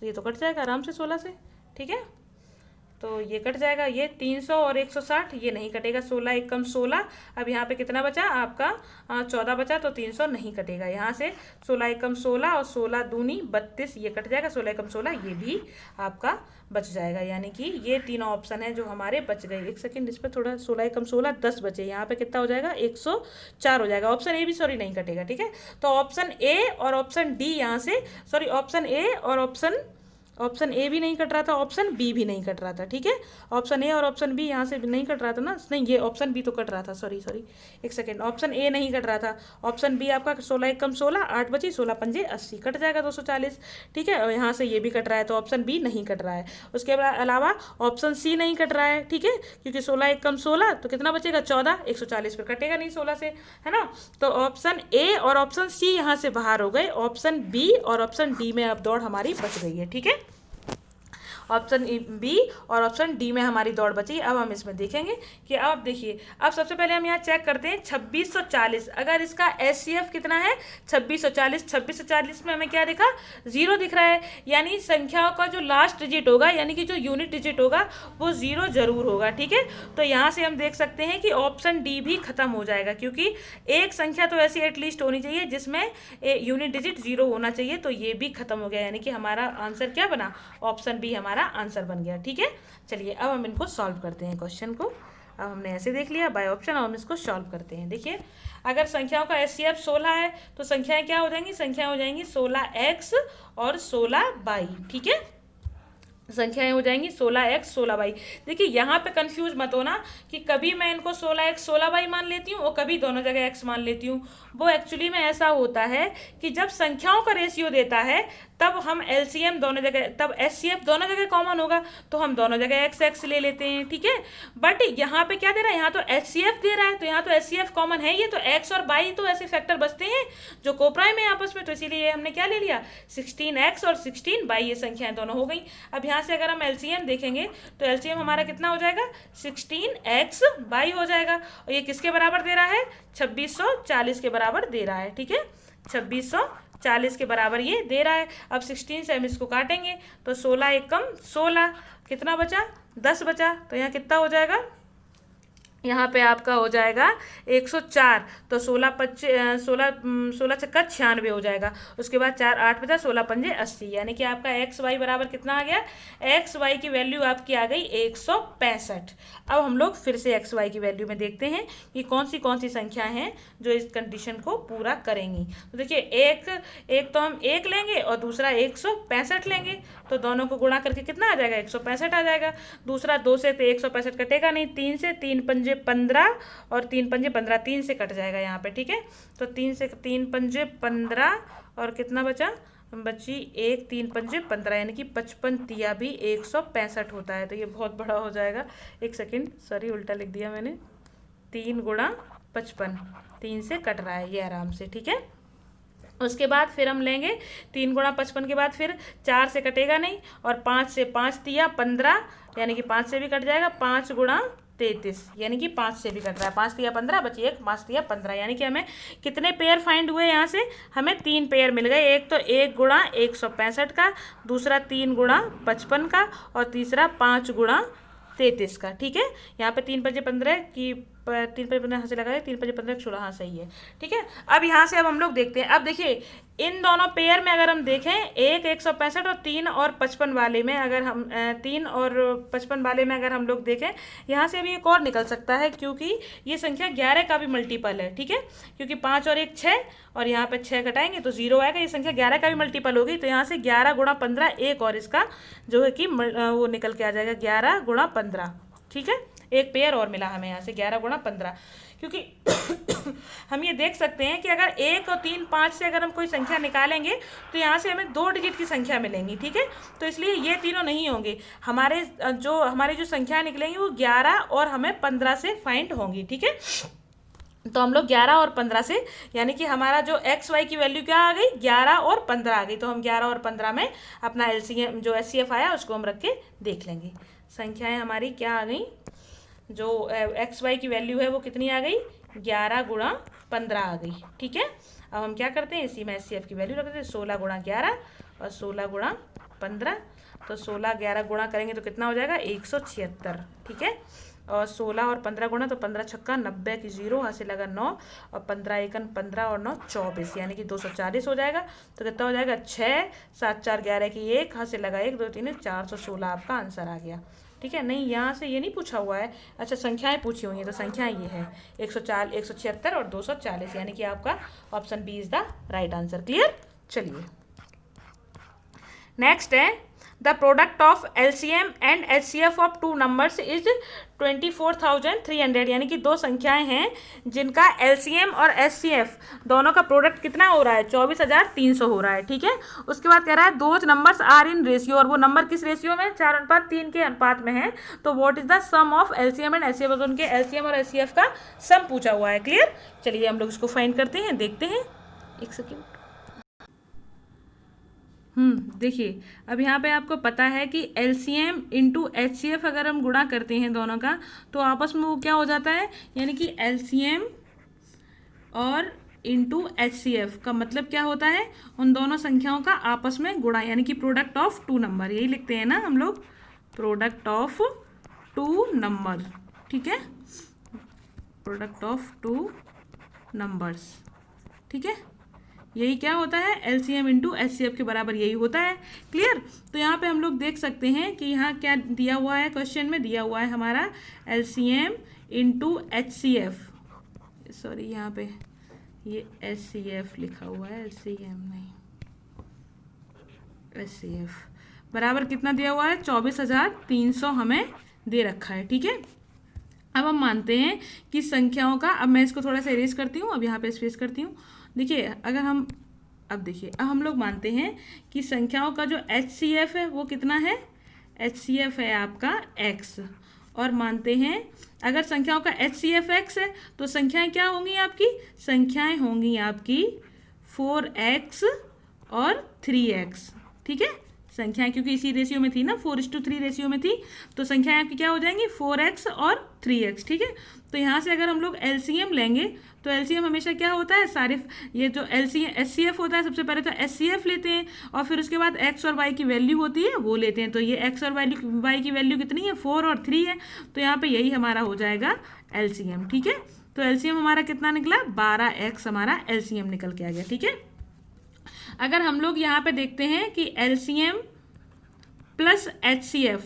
ये तो कट जाएगा आराम से 16 से। ठीक है, तो ये कट जाएगा। ये 300 और 160 ये नहीं कटेगा, 16 1 कम 16। अब यहाँ पे कितना बचा आपका? 14 बचा, तो 300 नहीं कटेगा यहाँ से। 16 1 कम 16 और 16 दूनी 32, ये कट जाएगा। 16 1 कम 16 ये भी आपका बच जाएगा, यानी कि ये तीनों ऑप्शन है जो हमारे बच गए। एक सेकंड, इस पर थोड़ा 16 1 कम 16 10 बचे, यहाँ पे कितना हो जाएगा? 104 हो जाएगा। ऑप्शन ए भी नहीं कटेगा। ठीक है, तो ऑप्शन ए और ऑप्शन डी यहाँ से, ऑप्शन ए और ऑप्शन ए भी नहीं कट रहा था, ऑप्शन बी भी नहीं कट रहा था। ठीक है, ऑप्शन ए और ऑप्शन बी यहाँ से नहीं कट रहा था ना, नहीं ये ऑप्शन बी तो कट रहा था, सॉरी एक सेकेंड, ऑप्शन ए नहीं कट रहा था। ऑप्शन बी आपका 16 1 कम 16 8 बची, 16 पंजे 80, कट जाएगा 240। ठीक है, और यहाँ से ये भी कट रहा है, तो ऑप्शन बी नहीं कट रहा है। उसके अलावा ऑप्शन सी नहीं कट रहा है। ठीक है, क्योंकि 16 1 कम 16 तो कितना बचेगा? 14, 140 पर कटेगा नहीं 16 से, है ना। तो ऑप्शन ए और ऑप्शन सी यहाँ से बाहर हो गए, ऑप्शन बी और ऑप्शन डी में अब दौड़ हमारी बच गई है। ठीक है, ऑप्शन बी और ऑप्शन डी में हमारी दौड़ बची। अब हम इसमें देखेंगे कि अब देखिए, अब सबसे पहले हम यहाँ चेक करते हैं 2640। अगर इसका HCF कितना है? 2640। 2640 में हमें क्या दिखा? 0 दिख रहा है, यानी संख्याओं का जो लास्ट डिजिट होगा, यानी कि जो यूनिट डिजिट होगा वो 0 जरूर होगा। ठीक है, तो यहाँ से हम देख सकते हैं कि ऑप्शन डी भी खत्म हो जाएगा, क्योंकि एक संख्या तो ऐसी एटलीस्ट होनी चाहिए जिसमें यूनिट डिजिट 0 होना चाहिए। तो ये भी खत्म हो गया, यानी कि हमारा आंसर क्या बना? ऑप्शन बी हमारा आंसर बन गया। ठीक है, चलिए अब हम इनको सॉल्व करते हैं क्वेश्चन को। अब हमने ऐसे देख लिया बाय ऑप्शन, अब हम इसको सॉल्व करते हैं। देखिए, अगर संख्याओं का HCF 16 है तो संख्याएं क्या हो जाएंगी? संख्याएं हो जाएंगी 16x और 16y। ठीक है, संख्याएं हो जाएंगी 16x 16y। देखिए यहाँ पे कंफ्यूज मत होना कि कभी मैं इनको 16x 16y मान लेती हूँ और कभी दोनों जगह x मान लेती हूँ। वो एक्चुअली में ऐसा होता है कि जब संख्याओं का रेशियो देता है तब हम एलसीएम दोनों जगह, तब एचसीएफ दोनों जगह कॉमन होगा तो हम दोनों जगह एक्स एक्स ले लेते हैं, ठीक है। बट यहाँ पे क्या दे रहा है, यहाँ तो एचसीएफ दे रहा है, तो यहाँ तो एचसीएफ कॉमन है ये, तो एक्स और बाई तो ऐसे फैक्टर बचते हैं जो कोप्राइम है आपस में, तो इसीलिए हमने क्या ले लिया 16x और 16 ये संख्याएं दोनों हो गई। अब यहाँ से अगर हम एलसीएम देखेंगे तो एलसीएम हमारा कितना हो जाएगा 16x हो जाएगा, और ये किसके बराबर दे रहा है 2640 के बराबर दे रहा है, ठीक है, 2640 के बराबर ये दे रहा है। अब 16 से हम इसको काटेंगे तो 16 एक कम 16, कितना बचा 10 बचा, तो यहाँ कितना हो जाएगा, यहाँ पे आपका हो जाएगा 104, तो 16 छक्का 96 हो जाएगा। उसके बाद 4 8 बचा, 16 पंजे 80, यानी कि आपका एक्स वाई बराबर कितना आ गया, एक्स वाई की वैल्यू आपकी आ गई 165। अब हम लोग फिर से एक्स वाई की वैल्यू में देखते हैं कि कौन सी संख्या हैं जो इस कंडीशन को पूरा करेंगी। तो देखिए एक तो हम 1 लेंगे और दूसरा 165 लेंगे, तो दोनों को गुणा करके कितना आ जाएगा 165 आ जाएगा। दूसरा 2 से तो 165 कटेगा नहीं, 3 से 3 पंजे 15 और 3 पंजे 15, 3 से कट जाएगा यहाँ पे, ठीक है। तो 3 से 3 पंजे 15 और कितना बचा, बची 1 3 पंजे 15, यानी कि 55 तिया भी 165 होता है। तो ये बहुत बड़ा हो जाएगा, एक सेकेंड सॉरी उल्टा लिख दिया मैंने, 3 गुणा 55, 3 से कट रहा है ये आराम से, ठीक है। उसके बाद फिर हम लेंगे 3 गुणा 55 के बाद फिर 4 से कटेगा नहीं, और 5 से 5 तिया 15, यानी कि 5 से भी कट जाएगा, 5 गुणा 33, यानी कि 5 से भी कट रहा है, 5 तिया 15 बची 1, 5 तिया 15, यानी कि हमें कितने पेयर फाइंड हुए यहाँ से, हमें 3 पेयर मिल गए। एक तो 1 गुणा 165 का, दूसरा 3 गुणा 55 का, और तीसरा 5 गुणा 33 का, ठीक है। यहाँ पे 3 पंजे 15 की 3 पंजे 15 यहाँ से लगाए, 3 पंजे 15 16, हाँ सही है, ठीक है। अब यहाँ से अब हम लोग देखते हैं, अब देखिए इन दोनों पेयर में अगर हम देखें, 165 और 3 और 55 वाले में अगर हम 3 और 55 वाले में अगर हम लोग देखें, यहाँ से अभी एक और निकल सकता है, क्योंकि ये संख्या 11 का भी मल्टीपल है, ठीक है, क्योंकि 5 और 1 6, और यहाँ पे 6 घटाएंगे तो 0 आएगा, ये संख्या 11 का भी मल्टीपल होगी। तो यहाँ से 11 गुणा 15 एक और इसका जो है कि वो निकल के आ जाएगा 11 गुणा 15, ठीक है। एक पेयर और मिला हमें यहाँ से 11 गुणा 15, क्योंकि हम ये देख सकते हैं कि अगर 1 और 3 5 से अगर हम कोई संख्या निकालेंगे तो यहाँ से हमें 2 डिजिट की संख्या मिलेंगी, ठीक है। तो इसलिए ये तीनों नहीं होंगे, हमारी जो संख्या निकलेंगी वो 11 और हमें 15 से फाइंड होंगी, ठीक है। तो हम लोग 11 और 15 से, यानी कि हमारा जो एक्स वाई की वैल्यू क्या आ गई 11 और 15 आ गई, तो हम 11 और 15 में अपना एलसीएम जो एचसीएफ आया उसको हम रख के देख लेंगे। संख्याएं हमारी क्या आ गई, जो एक्स वाई की वैल्यू है वो कितनी आ गई 11 गुणा 15 आ गई, ठीक है। अब हम क्या करते हैं, इसी में एचसीएफ की वैल्यू रख देते हैं, 16 गुणा 11 और 16 गुणा 15, तो 16 11 गुणा करेंगे तो कितना हो जाएगा 176, ठीक है। और 16 और 15 गुणा, तो 15 छक्का 90 की 0, यहाँ से लगा 9, और 15 एकन 15 और 9 24, यानी कि 240 हो जाएगा। तो कितना हो जाएगा 6 7 4 11 की 1, यहाँ से लगा 1 2 3 416 आपका आंसर आ गया, ठीक है। नहीं यहाँ से ये नहीं पूछा हुआ है, अच्छा संख्याएं पूछी हुई हैं, तो संख्याएं ये है 176 और 240, यानी कि आपका option B is the right answer. Clear. चलिए नेक्स्ट है, the product of LCM and HCF of 2 numbers is 24,300, यानी कि 2 संख्याएं हैं जिनका एलसीएम और एचसीएफ दोनों का प्रोडक्ट कितना हो रहा है 24,300 हो रहा है, ठीक है। उसके बाद कह रहा है those numbers are in ratio, और वो नंबर किस रेशियो में 4:3 के अनुपात में है, तो what is the sum of LCM and HCF, तो उनके एलसीएम और एचसीएफ का सम पूछा हुआ है। क्लियर। चलिए हम लोग इसको फाइंड करते हैं, देखते हैं, एक सेकेंड। देखिए अब यहाँ पे आपको पता है कि एलसीएम इंटू एचसीएफ अगर हम गुणा करते हैं दोनों का, तो आपस में वो क्या हो जाता है, यानी कि एलसीएम और इंटू एचसीएफ का मतलब क्या होता है, उन दोनों संख्याओं का आपस में गुणा, यानी कि प्रोडक्ट ऑफ 2 नंबर, यही लिखते हैं ना हम लोग, प्रोडक्ट ऑफ 2 नंबर, ठीक है, प्रोडक्ट ऑफ 2 नंबर्स, ठीक है। यही क्या होता है, एलसीएम इंटू एचसीएफ के बराबर यही होता है। क्लियर। तो यहाँ पे हम लोग देख सकते हैं कि यहाँ क्या दिया हुआ है, क्वेश्चन में दिया हुआ है हमारा एलसीएम इंटू एचसीएफ, सॉरी यहाँ पे ये एचसीएफ लिखा हुआ है, एलसीएम नहीं, एचसीएफ बराबर कितना दिया हुआ है 24,300 हमें दे रखा है, ठीक है। अब हम मानते हैं कि संख्याओं का, अब मैं इसको थोड़ा सा इरेज करती हूँ, अब यहाँ पे स्पेस करती हूँ। देखिए अगर हम अब देखिए, अब हम लोग मानते हैं कि संख्याओं का जो HCF है वो कितना है, HCF है आपका x, और मानते हैं अगर संख्याओं का HCF x है तो संख्याएं क्या होंगी आपकी, संख्याएं होंगी आपकी 4x और 3x, ठीक है। संख्याएं क्योंकि इसी रेशियो में थी ना, 4:3 रेशियो में थी, तो संख्याएं आपकी क्या हो जाएंगी 4x और 3x, ठीक है। तो यहाँ से अगर हम लोग LCM लेंगे तो LCM हमेशा क्या होता है, सारे ये जो HCF होता है, सबसे पहले तो HCF लेते हैं और फिर उसके बाद x और y की वैल्यू होती है वो लेते हैं। तो ये x और y की वैल्यू कितनी है, 4 और 3 है, तो यहाँ पे यही हमारा हो जाएगा LCM, ठीक है। तो LCM हमारा कितना निकला, 12x हमारा LCM निकल के आ गया, ठीक है। अगर हम लोग यहाँ पे देखते हैं कि LCM प्लस HCF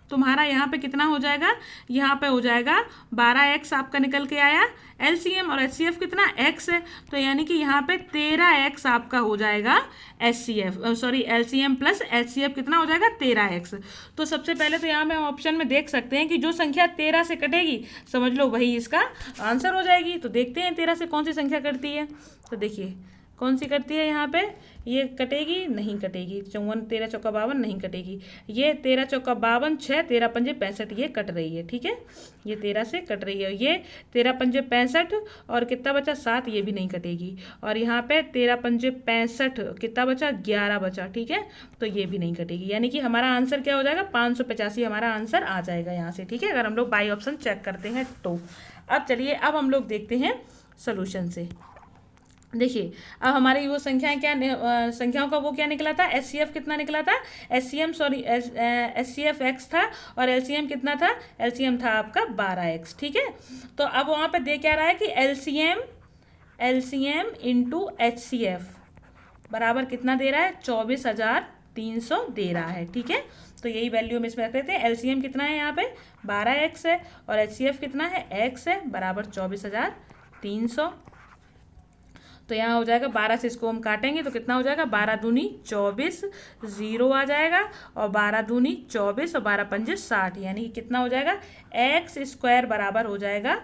तुम्हारा यहाँ पे कितना हो जाएगा, यहाँ पे हो जाएगा 12x आपका निकल के आया। LCM और HCF कितना x है, तो यानी कि यहाँ पे 13x आपका हो जाएगा LCM प्लस HCF कितना हो जाएगा 13x। तो सबसे पहले तो यहाँ में ऑप्शन में देख सकते हैं कि जो संख्या 13 से कटेगी समझ लो वही इसका आंसर हो जाएगी। तो देखते हैं 13 से कौन सी संख्या कटती है, तो देखिए कौन सी कटती है, यहाँ पे ये कटेगी, नहीं कटेगी, 54 13 चौका 52 नहीं कटेगी, ये 13 चौका 52 6 13 पंजे 65 ये कट रही है, ठीक है, ये 13 से कट रही है। ये 13 पंजे 65 और कितना बचा 7, ये भी नहीं कटेगी, और यहाँ पे 13 पंजे 65 कितना बचा 11 बचा, ठीक है, तो ये भी नहीं कटेगी। यानी कि हमारा आंसर क्या हो जाएगा 585 हमारा आंसर आ जाएगा यहाँ से, ठीक है, अगर हम लोग बाई ऑप्शन चेक करते हैं तो। अब चलिए अब हम लोग देखते हैं सोल्यूशन से। देखिए अब हमारी वो संख्याएं क्या संख्याओं का वो क्या निकला था, HCF कितना निकला था, HCF x था और LCM कितना था, LCM था आपका 12x, ठीक है। तो अब वहाँ पे दे क्या रहा है कि LCM इंटू HCF बराबर कितना दे रहा है, 24,300 दे रहा है, ठीक है। तो यही वैल्यू हम इसमें रख देते हैं। LCM कितना है यहाँ पे 12x है और HCF कितना है x है, बराबर 24,300। तो यहाँ हो जाएगा 12 से इसको हम काटेंगे तो कितना हो जाएगा, 12 दूनी 24, 0 आ जाएगा, और 12 दूनी 24 और 12 पंजे 60, यानी कि कितना हो जाएगा x² बराबर हो जाएगा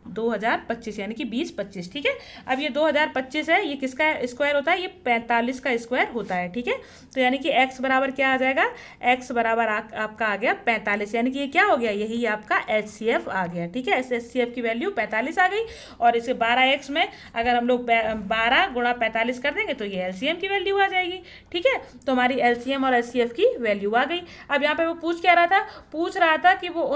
2025, यानी कि 2025, ठीक है। अब ये 2025 है, ये किसका स्क्वायर होता है, ये 45 का स्क्वायर होता है, ठीक है। तो यानी कि x बराबर क्या आ जाएगा, x बराबर आपका आ गया 45, यानी कि ये क्या हो गया, यही आपका HCF आ गया, ठीक है। HCF की वैल्यू 45 आ गई, और इसे 12x में अगर हम लोग 12 गुणा 45 कर देंगे तो ये LCM की वैल्यू आ जाएगी, ठीक है। तो हमारी LCM और HCF की वैल्यू आ गई। अब यहाँ पे वो पूछ रहा था कि वो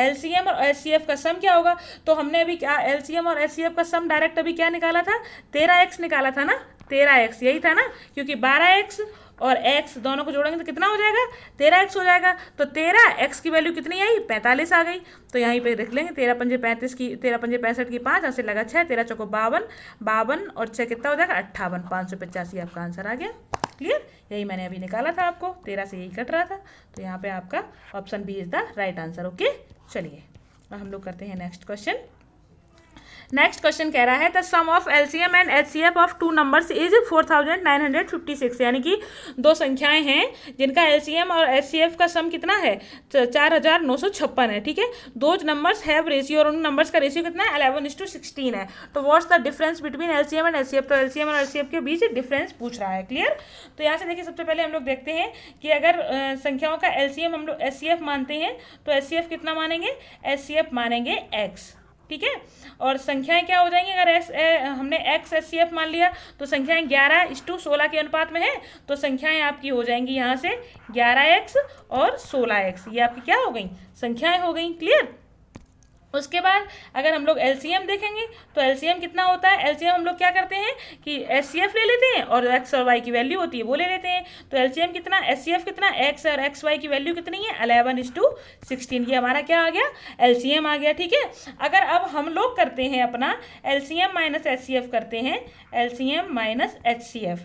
LCM और HCF का सम क्या होगा। तो हमने अभी क्या LCM और HCF का सम डायरेक्ट अभी क्या निकाला था, 13x निकाला था ना, 13x यही था ना, क्योंकि 12x और x दोनों को जोड़ेंगे तो कितना हो जाएगा 13x हो जाएगा। तो 13x की वैल्यू कितनी आई, 45 आ गई। तो यहीं पे देख लेंगे 13 पंजे 35 की 13 पंजे 65 की 5 ऐसे लगा 6, 13 चौको 52, 52 और 6 कितना हो जाएगा 58, 585 आपका आंसर आ गया। क्लियर, यही मैंने अभी निकाला था, आपको 13 से यही कट रहा था। तो यहाँ पे आपका option B is the right answer. Okay, चलिए अब हम लोग करते हैं नेक्स्ट क्वेश्चन। नेक्स्ट क्वेश्चन कह रहा है the sum of LCM and HCF of two numbers is 4956, यानी कि दो संख्याएं हैं जिनका LCM और HCF का सम कितना है 4956 है, ठीक है। दो नंबर्स हैव रेशियो, और उन नंबर्स का रेशियो कितना है 11:16 है। तो what's the difference between LCM and HCF, तो LCM और HCF के बीच डिफरेंस पूछ रहा है। क्लियर, तो यहाँ से देखिए सबसे पहले हम लोग देखते हैं कि अगर संख्याओं का LCM हम लोग HCF मानते हैं तो HCF कितना मानेंगे, HCF मानेंगे x, ठीक है। और संख्याएं क्या हो जाएंगी, अगर हमने x HCF मान लिया तो संख्याएं 11:16 के अनुपात में है, तो संख्याएं आपकी हो जाएंगी यहाँ से 11x और 16x, ये आपकी क्या हो गई संख्याएं हो गई। क्लियर, उसके बाद अगर हम लोग LCM देखेंगे तो LCM कितना होता है, LCM हम लोग क्या करते हैं कि HCF ले लेते हैं और x और y की वैल्यू होती है वो ले लेते हैं। तो LCM कितना, HCF कितना, x और xy की वैल्यू कितनी है 11:16, ये हमारा क्या आ गया LCM आ गया, ठीक है। अगर अब हम लोग करते हैं अपना LCM माइनस HCF करते हैं, LCM माइनस HCF,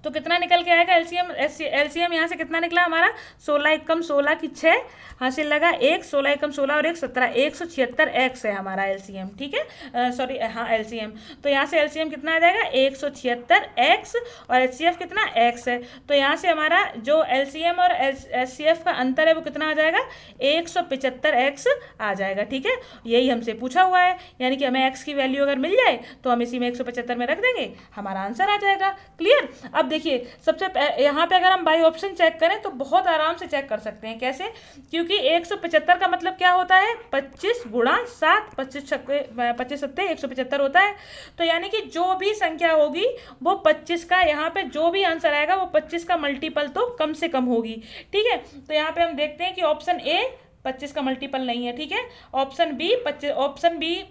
तो कितना निकल के आएगा एलसीएम यहाँ से कितना निकला हमारा 16 एकम 16 की 6 हासिल लगा 1, 16 एकम 16 और 1 17, 176x है हमारा एलसीएम, ठीक है, सॉरी हाँ एलसीएम। तो यहाँ से एलसीएम कितना आ जाएगा 176x और एचसीएफ कितना x है। तो यहाँ से हमारा जो एलसीएम और एचसीएफ का अंतर है वो कितना आ जाएगा 175x आ जाएगा, ठीक है। यही हमसे पूछा हुआ है, यानी कि हमें x की वैल्यू अगर मिल जाए तो हम इसी में 175 में रख देंगे, हमारा आंसर आ जाएगा। क्लियर। अब देखिए सबसे यहाँ पे अगर हम बाई ऑप्शन चेक करें तो बहुत आराम से चेक कर सकते हैं। कैसे? क्योंकि 175 का मतलब क्या होता है 25 गुणा 7, 25 सत्ते 175 होता है। तो यानी कि जो भी संख्या होगी वो 25 का, यहाँ पे जो भी आंसर आएगा वो 25 का मल्टीपल तो कम से कम होगी, ठीक है। तो यहाँ पे हम देखते हैं कि ऑप्शन ए 25 का मल्टीपल नहीं है, ठीक है। ऑप्शन बी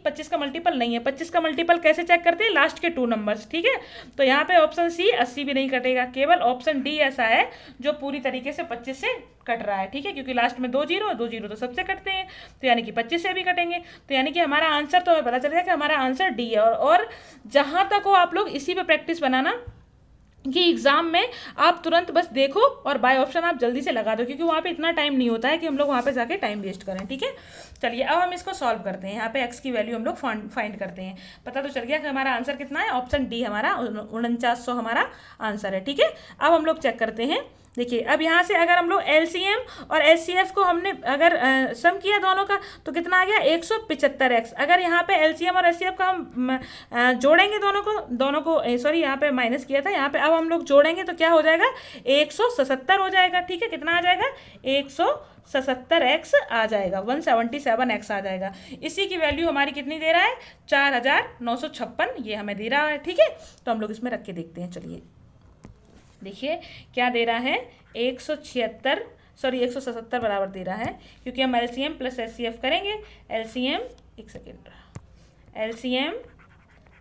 25 का मल्टीपल नहीं है। 25 का मल्टीपल कैसे चेक करते हैं? लास्ट के 2 नंबर्स, ठीक है। तो यहाँ पे ऑप्शन सी 80 भी नहीं कटेगा, केवल ऑप्शन डी ऐसा है जो पूरी तरीके से 25 से कट रहा है, ठीक है, क्योंकि लास्ट में 2 जीरो तो सबसे कटते हैं, तो यानी कि 25 से भी कटेंगे। तो यानी कि हमारा आंसर तो हमें पता चलेगा कि हमारा आंसर डी है। और जहाँ तक हो आप लोग इसी पे प्रैक्टिस बनाना कि एग्जाम में आप तुरंत बस देखो और बाय ऑप्शन आप जल्दी से लगा दो, क्योंकि वहाँ पे इतना टाइम नहीं होता है कि हम लोग वहाँ पे जाके टाइम वेस्ट करें, ठीक है। चलिए अब हम इसको सॉल्व करते हैं। यहाँ पे x की वैल्यू हम लोग फाइंड करते हैं। पता तो चल गया कि हमारा आंसर कितना है, ऑप्शन डी हमारा 4900 हमारा आंसर है, ठीक है। अब हम लोग चेक करते हैं। देखिए अब यहाँ से अगर हम लोग एलसीएम और एचसीएफ को हमने अगर सम किया दोनों का तो कितना आ गया 175x। अगर यहाँ पे एलसीएम और एचसीएफ का हम जोड़ेंगे दोनों को सॉरी यहाँ पे माइनस किया था, यहाँ पे अब हम लोग जोड़ेंगे तो क्या हो जाएगा 177 हो जाएगा, ठीक है। कितना आ जाएगा 177x आ जाएगा, 177x आ जाएगा। इसी की वैल्यू हमारी कितनी दे रहा है 4956 ये हमें दे रहा है, ठीक है। तो हम लोग इसमें रख के देखते हैं। चलिए देखिए क्या दे रहा है 177 बराबर दे रहा है, क्योंकि हम एलसीएम प्लस एचसीएफ करेंगे। एलसीएम एलसीएम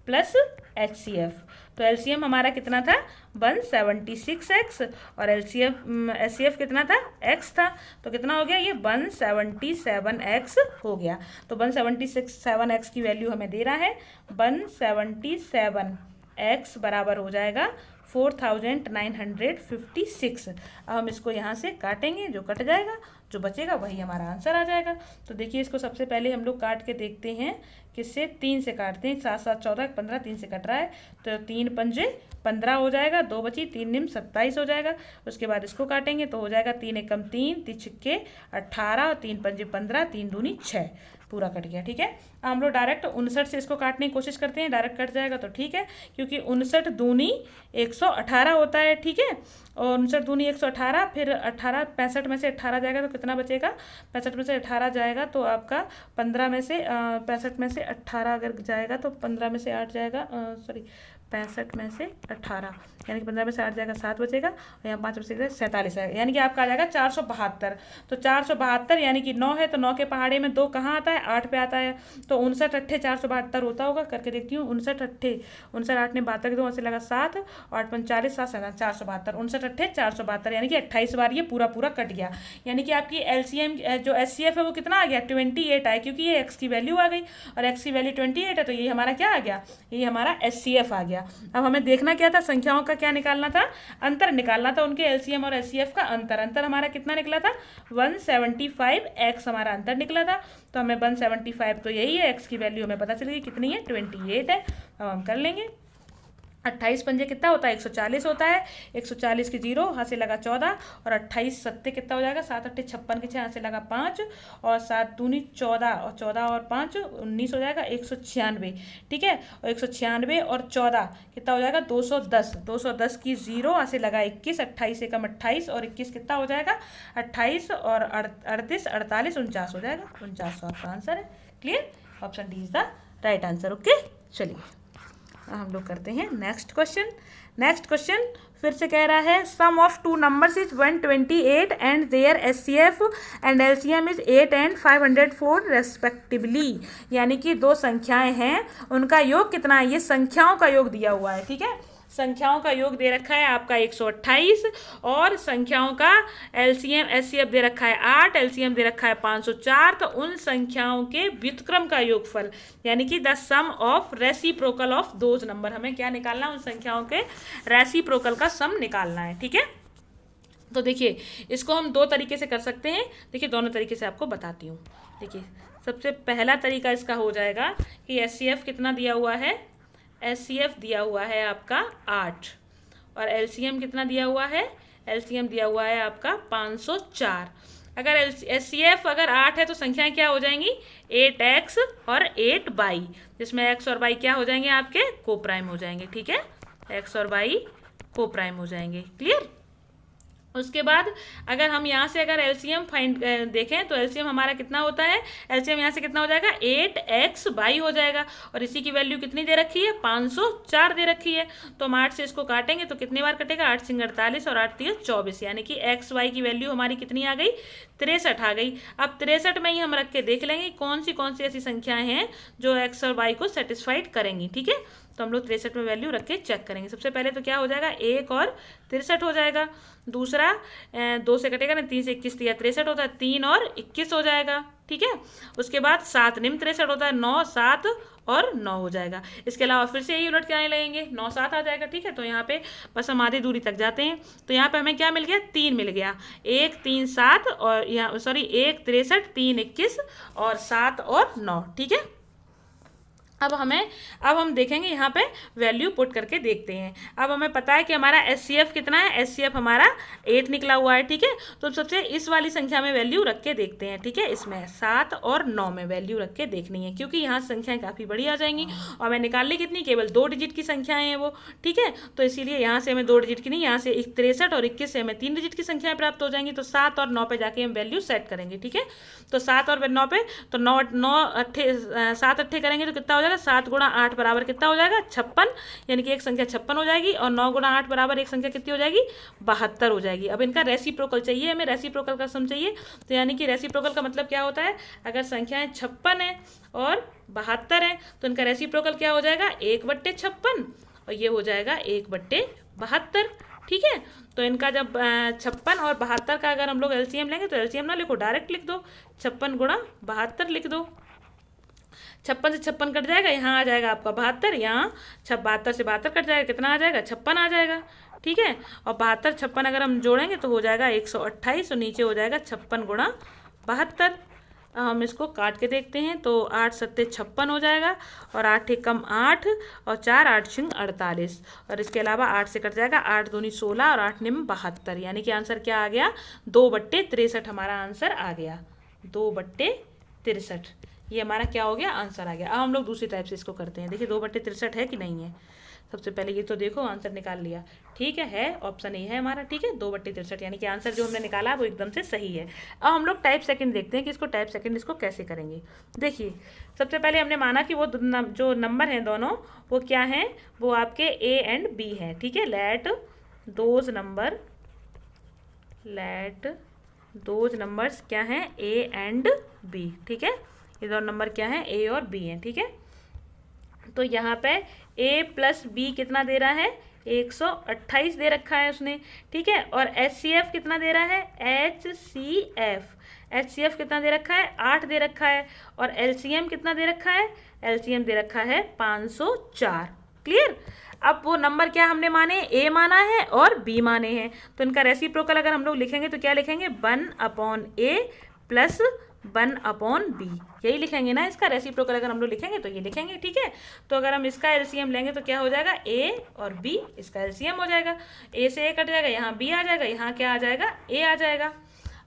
प्लस एचसीएफ, तो एलसीएम हमारा कितना था 176x और एचसीएफ कितना था x था, तो कितना हो गया ये 177x हो गया। तो 177x की वैल्यू हमें दे रहा है 177x बराबर हो जाएगा 4956। अब हम इसको यहाँ से काटेंगे, जो कट जाएगा जो बचेगा वही हमारा आंसर आ जाएगा। तो देखिए इसको सबसे पहले हम लोग काट के देखते हैं, किससे 3 से काटते हैं। 7 7 14 15 3 से कट रहा है, तो 3 पंजे 15 हो जाएगा, 2 बची 3 निम 27 हो जाएगा। उसके बाद इसको काटेंगे तो हो जाएगा 3 एकम 3 3 छिक्के 18 और 3 पंजे 15 3 दूनी 6, पूरा कट गया, ठीक है। हम लोग डायरेक्ट 59 से इसको काटने की कोशिश करते हैं, डायरेक्ट कट जाएगा तो ठीक है, क्योंकि 59 दूनी 118 होता है, ठीक है। और 59 दूनी 118, फिर 18 65 में से 18 जाएगा तो कितना बचेगा 65 में से 18 जाएगा तो आपका 15 में से 65 में से 18 अगर जाएगा तो 15 में से 8 जाएगा, सॉरी 65 में से 18 यानी कि 15 में से 8 जाएगा 7 बचेगा, और यहाँ 5 में से 47 आएगा, यानी कि आपका आ जाएगा 472। तो 472 यानी कि 9 है तो 9 के पहाड़े में 2 कहाँ आता है 8 पे आता है, तो 59 अट्ठे 472 होता होगा। करके देखती हूँ 59 अट्ठे 59 8 ने 72 के 2 से लगा 7 और 8 45 7 7 472, 59 अट्ठे 472 यानी कि 28 बार ये पूरा कट गया। यानी कि आपकी एलसीएम जो एचसीएफ है वो कितना आ गया 28 आया, क्योंकि ये एक्स की वैल्यू आ गई और एक्स की वैल्यू 28 है, तो ये हमारा क्या आ गया, ये हमारा एचसीएफ आ गया। अब हमें देखना क्या था, संख्याओं का क्या निकालना था, अंतर निकालना था उनके एलसीएम और एचसीएफ का अंतर हमारा कितना निकला था 175x हमारा अंतर निकला था। तो हमें 175 तो यही है, x की वैल्यू हमें पता चलेगी कितनी है 28 है। अब हम कर लेंगे 28 पंजे कितना होता है 140 होता है, 140 की 0 हाथ से लगा 14 और 28 सत्ते कितना हो जाएगा 7 अट्ठे 56 के 6 हाथ से लगा 5 और 7 दूनी 14 और 14 और 5 19 हो जाएगा 196, ठीक है। और 196 और 14 कितना हो जाएगा 210, 210 की 0 हाथ से लगा 21, 28 एकम 28 और 21 कितना हो जाएगा 28 और 38 48 49 हो जाएगा, 4900 आपका आंसर है। Clear, option D is the right answer. Okay चलिए हम लोग करते हैं नेक्स्ट क्वेश्चन फिर से कह रहा है sum of two numbers is 128 and their HCF and LCM is 8 and 504 respectively. यानी कि दो संख्याएं हैं, उनका योग कितना है, ये संख्याओं का योग दिया हुआ है, ठीक है। संख्याओं का योग दे रखा है आपका 128 और संख्याओं का एलसीएम एचसीएफ दे रखा है 8, एलसीएम दे रखा है 504। तो उन संख्याओं के व्युत्क्रम का योगफल यानी कि the sum of reciprocal of those number, हमें क्या निकालना है, उन संख्याओं के रेसिप्रोकल का सम निकालना है। ठीक है, तो देखिए इसको हम दो तरीके से कर सकते हैं। देखिए दोनों तरीके से आपको बताती हूँ। देखिए सबसे पहला तरीका इसका हो जाएगा कि एचसीएफ कितना दिया हुआ है, एचसीएफ दिया हुआ है आपका 8 और एलसीएम कितना दिया हुआ है, एलसीएम दिया हुआ है आपका 504। अगर एचसीएफ अगर 8 है तो संख्याएं क्या हो जाएंगी, 8x और 8y, जिसमें x और y क्या हो जाएंगे, आपके को प्राइम हो जाएंगे। ठीक है, x और y को प्राइम हो जाएंगे। क्लियर। उसके बाद अगर हम यहाँ से अगर एलसीएम फाइंड देखें तो एलसीएम हमारा कितना होता है, एलसीएम यहाँ से कितना हो जाएगा, 8xy हो जाएगा और इसी की वैल्यू कितनी दे रखी है, 504 दे रखी है। तो हम 8 से इसको काटेंगे तो कितनी बार कटेगा, 8 सिंग 48 और 8 3 24, यानी कि xy की वैल्यू हमारी कितनी आ गई, 63 आ गई। अब 63 में ही हम रख के देख लेंगे कौन सी ऐसी संख्याएं हैं जो x और y को सेटिस्फाइड करेंगी। ठीक है, तो हम लोग 63 में वैल्यू रख के चेक करेंगे। सबसे पहले तो क्या हो जाएगा, 1 और 63 हो जाएगा। दूसरा 2 से कटेगा ना, 3 से 21 दिया 63 होता है, 3 और 21 हो जाएगा। ठीक है, उसके बाद 7 निम्न 63 होता है, 9 7 और 9 हो जाएगा। इसके अलावा फिर से यही उलट के आने लगेंगे, 9 7 आ जाएगा। ठीक है, तो यहाँ पे बस हम आधी दूरी तक जाते हैं। तो यहाँ पे हमें क्या मिल गया, 3 मिल गया, 1 3 7 और यहाँ 1 63 3 21 और 7 और 9। ठीक है, अब हम देखेंगे यहाँ पे वैल्यू पुट करके देखते हैं। अब हमें पता है कि हमारा एचसीएफ कितना है, एचसीएफ हमारा 8 निकला हुआ है। ठीक है, तो सबसे इस वाली संख्या में वैल्यू रख के देखते हैं। ठीक है, इसमें 7 और 9 में वैल्यू रख के देखनी है, क्योंकि यहाँ संख्याएं काफ़ी बड़ी आ जाएंगी और मैं निकाल ली कितनी, केवल 2 डिजिट की संख्याएं हैं वो। ठीक है, तो इसीलिए यहाँ से हमें 2 डिजिट की नहीं, यहाँ से 63 और 21 से हमें 3 डिजिट की संख्याएं प्राप्त हो जाएंगी। तो 7 और 9 पे जाके हम वैल्यू सेट करेंगे। ठीक है, तो 7 और 9 पे, तो 7 अट्ठे करेंगे तो कितना हो जाएगा, 7 गुणा 8 बराबर कितना हो जाएगा, 56, यानी कि एक संख्या 56 हो जाएगी और 9 गुणा 8 बराबर एक संख्या कितनी हो जाएगी, 72 हो जाएगी। अब इनका रेसिप्रोकल चाहिए हमें, रेसिप्रोकल का सम चाहिए। तो यानी कि रेसिप्रोकल का मतलब क्या होता है, अगर संख्याएं 56 है और 72 है तो इनका रेसिप्रोकल क्या हो जाएगा, 1/56 और ये हो जाएगा 1/72। ठीक है, तो इनका जब 56 और 72 का अगर हम लोग एलसीएम लेंगे तो एलसीएम ना लिखो, डायरेक्ट लिख दो, 56 गुणा 72 लिख दो। 56 से 56 कट जाएगा, यहाँ आ जाएगा आपका 72, यहाँ 72 से 72 कट जाएगा, कितना आ जाएगा, 56 आ जाएगा। ठीक है, और 72 56 अगर हम जोड़ेंगे तो हो जाएगा 128 और नीचे हो जाएगा 56 गुणा 72। हम इसको काट के देखते हैं तो 8 सत्ते 56 हो जाएगा और 8 एक कम 8 और 4 8 छिंग 48 और इसके अलावा 8 से कट जाएगा, 8 दूनी 16 और 8 निम 72, यानी कि आंसर क्या आ गया, 2/63 हमारा आंसर आ गया, 2/63 ये हमारा क्या हो गया, आंसर आ गया। अब हम लोग दूसरी टाइप से इसको करते हैं। देखिए 2/63 है कि नहीं है, सबसे पहले ये तो देखो आंसर निकाल लिया। ठीक है ऑप्शन ए है हमारा। ठीक है, 2/63 यानी कि आंसर जो हमने निकाला वो एकदम से सही है। अब हम लोग टाइप सेकंड देखते हैं कि इसको टाइप सेकंड इसको कैसे करेंगे। देखिए सबसे पहले हमने माना कि वो जो नंबर हैं दोनों वो क्या हैं, वो आपके ए एंड बी हैं। ठीक है, लेट दोज नंबर्स क्या हैं, ए एंड बी। ठीक है, ये दोनों नंबर क्या हैं, ए और बी हैं। ठीक है, तो यहाँ पे a प्लस बी कितना दे रहा है, 128 दे रखा है उसने। ठीक है, और HCF कितना दे रहा है, HCF कितना दे रखा है, 8 दे रखा है और LCM कितना दे रखा है, LCM दे रखा है 504। क्लियर। अब वो नंबर क्या हमने माने, a माना है और b माने हैं, तो इनका रेसिप्रोकल अगर हम लोग लिखेंगे तो क्या लिखेंगे, 1/a प्लस 1/b, यही लिखेंगे ना। इसका रेसिप्रोकल अगर हम लोग लिखेंगे तो ये लिखेंगे। ठीक है, तो अगर हम इसका एलसीएम लेंगे तो क्या हो जाएगा, a और b, इसका एलसीएम हो जाएगा, a से a कट जाएगा, यहाँ b आ जाएगा, यहाँ क्या आ जाएगा, a आ जाएगा।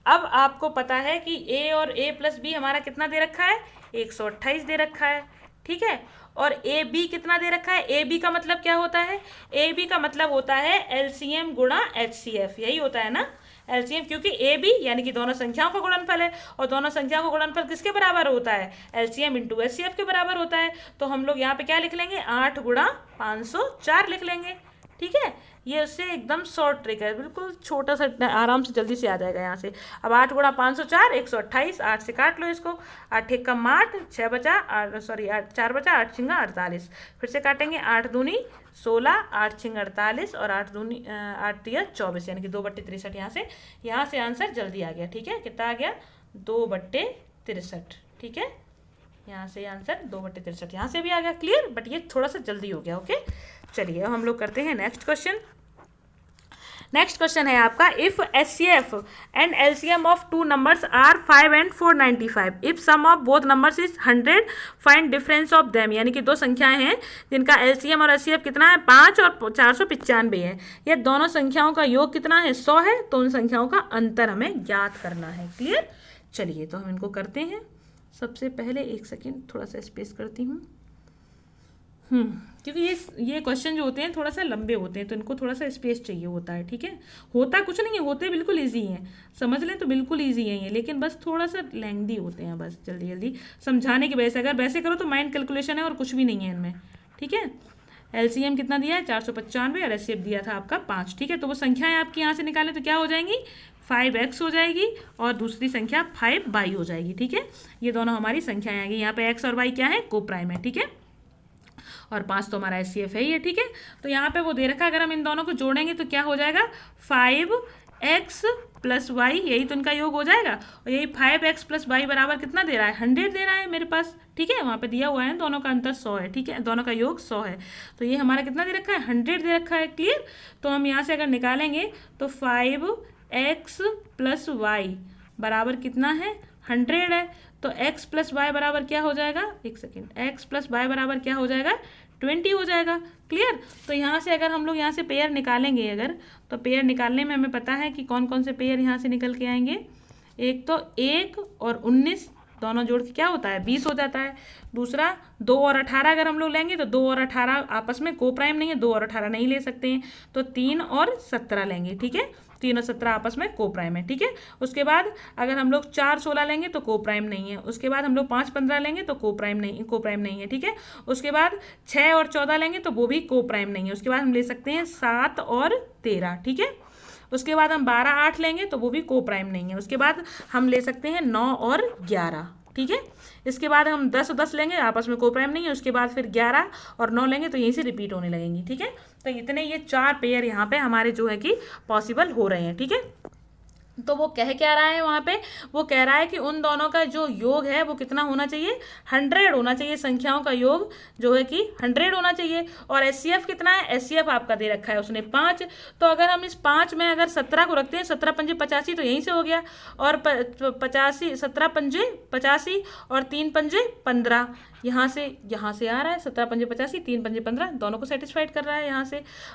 अब आपको पता है कि a और a प्लस b हमारा कितना दे रखा है, 128 दे रखा है। ठीक है, और ए बी कितना दे रखा है, ए बी का मतलब क्या होता है, ए बी का मतलब होता है एलसीएम गुणा HCF, यही होता है ना एलसीएम, क्योंकि ए बी यानी कि दोनों संख्याओं का गुणनफल है और दोनों संख्याओं का गुणनफल किसके बराबर होता है, एलसीएम इंटू HCF के बराबर होता है। तो हम लोग यहाँ पे क्या लिख लेंगे, 8 गुणा 504 लिख लेंगे। ठीक है, ये उससे एकदम शॉर्ट ट्रिक है, बिल्कुल छोटा सा, आराम से जल्दी से आ जाएगा यहाँ से। अब 8 गुणा 504 128, 8 से काट लो इसको, 8 एक कम 8, 6 बचा, 8 सॉरी 8 4 बचा, 8 छिंगा 48, फिर से काटेंगे, 8 दूनी 16, 8 छिंग 48 और 8 दूनी 8 तिया 24, यानी कि 2/63 यहाँ से आंसर जल्दी आ गया। ठीक है, कितना आ गया 2/63। ठीक है, यहाँ से आंसर 2/63 यहाँ से भी आ गया। क्लियर, बट ये थोड़ा सा जल्दी हो गया। ओके, चलिए अब हम लोग करते हैं नेक्स्ट क्वेश्चन। नेक्स्ट क्वेश्चन है आपका, if HCF and LCM of two numbers are 5 and 495, if sum of both numbers is 100, find difference of them. यानी कि दो संख्याएं हैं जिनका LCM और HCF कितना है 5 और 495 है, ये दोनों संख्याओं का योग कितना है 100 है, तो उन संख्याओं का अंतर हमें ज्ञात करना है। क्लियर, चलिए तो हम इनको करते हैं। सबसे पहले एक सेकेंड थोड़ा सा स्पेस करती हूँ, क्योंकि ये क्वेश्चन जो होते हैं थोड़ा सा लंबे होते हैं, तो इनको थोड़ा सा स्पेस चाहिए होता है। ठीक है, होता कुछ नहीं है, होते बिल्कुल इजी हैं, समझ लें तो बिल्कुल इजी है ये, लेकिन बस थोड़ा सा लेंथी होते हैं, बस जल्दी जल्दी समझाने की वजह से। अगर वैसे करो तो माइंड कैलकुलेशन है और कुछ भी नहीं है इनमें। ठीक है, LCM कितना दिया है 495 और HCF दिया था आपका 5। ठीक है, तो वो संख्याएं आपकी यहाँ से निकालें तो क्या हो जाएंगी 5x हो जाएगी और दूसरी संख्या 5y हो जाएगी। ठीक है, ये दोनों हमारी संख्याएं आएंगी। यहाँ पे x और y क्या है, को प्राइम है। ठीक है, और 5 तो हमारा HCF है ये। ठीक है, तो यहाँ पे वो दे रखा है, अगर हम इन दोनों को जोड़ेंगे तो क्या हो जाएगा 5x + y, यही तो इनका योग हो जाएगा। और यही 5x + y बराबर कितना दे रहा है 100 दे रहा है मेरे पास। ठीक है, वहाँ पे दिया हुआ है दोनों का अंतर 100 है। ठीक है, दोनों का योग 100 है, तो ये हमारा कितना दे रखा है 100 दे रखा है। क्लियर, तो हम यहाँ से अगर निकालेंगे तो 5x + y बराबर कितना है 100 है, तो x + y बराबर क्या हो जाएगा, एक सेकेंड, x + y बराबर क्या हो जाएगा 20 हो जाएगा। क्लियर, तो यहाँ से अगर हम लोग यहाँ से पेयर निकालेंगे अगर, तो पेयर निकालने में हमें पता है कि कौन कौन से पेयर यहाँ से निकल के आएंगे। एक तो 1 और 19 दोनों जोड़ के क्या होता है 20 हो जाता है। दूसरा 2 और 18 अगर हम लोग लेंगे तो 2 और 18 आपस में को प्राइम नहीं है, 2 और 18 नहीं ले सकते हैं, तो 3 और 17 लेंगे। ठीक है, 3 और 17 आपस में को प्राइम है। ठीक है, उसके बाद अगर हम लोग 4 16 लेंगे तो को प्राइम नहीं है। उसके बाद हम लोग 5 15 लेंगे तो को प्राइम नहीं है। ठीक है, उसके बाद 6 और 14 लेंगे तो वो भी को प्राइम नहीं है। उसके बाद हम ले सकते हैं 7 और 13। ठीक है, उसके बाद हम 12 8 लेंगे तो वो भी को प्राइम नहीं है। उसके बाद हम ले सकते हैं 9 और 11। ठीक है, इसके बाद हम 10 और 10 लेंगे, आपस में को प्राइम नहीं है। उसके बाद फिर 11 और 9 लेंगे तो यहीं से रिपीट होने लगेंगी। ठीक है, तो इतने ये 4 पेयर यहाँ पे हमारे जो है कि पॉसिबल हो रहे हैं। ठीक है, तो वो कह क्या रहा है वहाँ पे, वो कह रहा है कि उन दोनों का जो योग है वो कितना होना चाहिए 100 होना चाहिए, संख्याओं का योग जो है कि 100 होना चाहिए। और HCF कितना है, HCF आपका दे रखा है उसने 5, तो अगर हम इस 5 में अगर 17 को रखते हैं, 17 पंजे 85 तो यहीं से हो गया, और 85 17 पंजे 85 और 3 पंजे 15 यहाँ से आ रहा है, 17 पंजे 85 3 पंजे 15 दोनों को सेटिस्फाइड कर रहा है।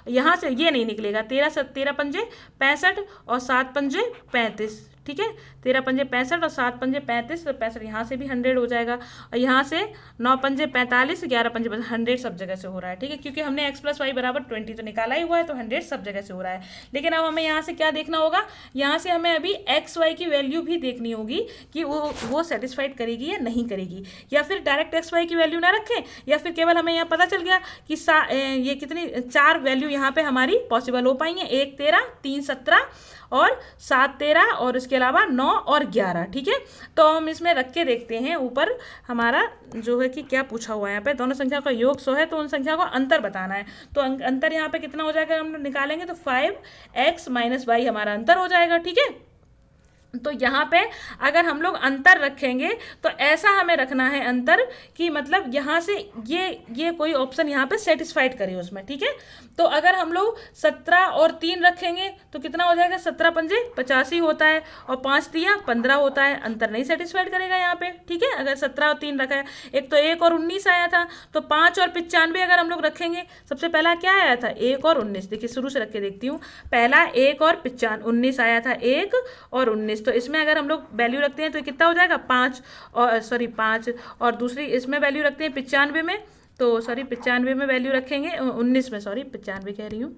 यहाँ से ये नहीं निकलेगा, 13 पंजे 65 और 7 पंजे 35। ठीक है, 13 पंजे 65 और 7 पंजे 35, तो 65 यहाँ से भी 100 हो जाएगा। और यहाँ से 9 पंजे 45, 11 पंजे 100 सब जगह से हो रहा है। ठीक है, क्योंकि हमने x + y बराबर 20 तो निकाला ही हुआ है, तो 100 सब जगह से हो रहा है। लेकिन अब हमें यहाँ से क्या देखना होगा, यहाँ से हमें अभी x y की वैल्यू भी देखनी होगी कि वो सेटिस्फाइड करेगी या नहीं करेगी, या फिर डायरेक्ट x y की वैल्यू ना रखें, या फिर केवल हमें यहाँ पता चल गया कि ये कितनी 4 वैल्यू यहाँ पे हमारी पॉसिबल हो पाएंगे, 1 13 3 17 और 7 13 और इसके अलावा 9 और 11। ठीक है, तो हम इसमें रख के देखते हैं। ऊपर हमारा जो है कि क्या पूछा हुआ है, यहाँ पे दोनों संख्या का योग 100 है, तो उन संख्या को अंतर बताना है। तो अंतर यहाँ पे कितना हो जाएगा, हम निकालेंगे तो 5x - y हमारा अंतर हो जाएगा। ठीक है, तो यहाँ पे अगर हम लोग अंतर रखेंगे तो ऐसा हमें रखना है अंतर कि मतलब यहाँ से ये कोई ऑप्शन यहाँ पे सेटिस्फाइड करे उसमें। ठीक है, तो अगर हम लोग 17 और 3 रखेंगे तो कितना हो जाएगा, 17 पंजे 85 होता है और 5 तिया 15 होता है, अंतर नहीं सेटिस्फाइड करेगा यहाँ पे। ठीक है, अगर 17 और 3 रखा है, एक तो 1 और 19 आया था, तो 5 और 95 अगर हम लोग रखेंगे, सबसे पहला क्या आया था 1 और 19, देखिए शुरू से रख के देखती हूँ, पहला 1 और 19 आया था, 1 और 19, तो इसमें अगर हम लोग वैल्यू रखते हैं तो कितना हो जाएगा 5 और दूसरी इसमें वैल्यू रखते हैं 95 में, तो 95 में वैल्यू रखेंगे 19 में, 95 कह रही हूँ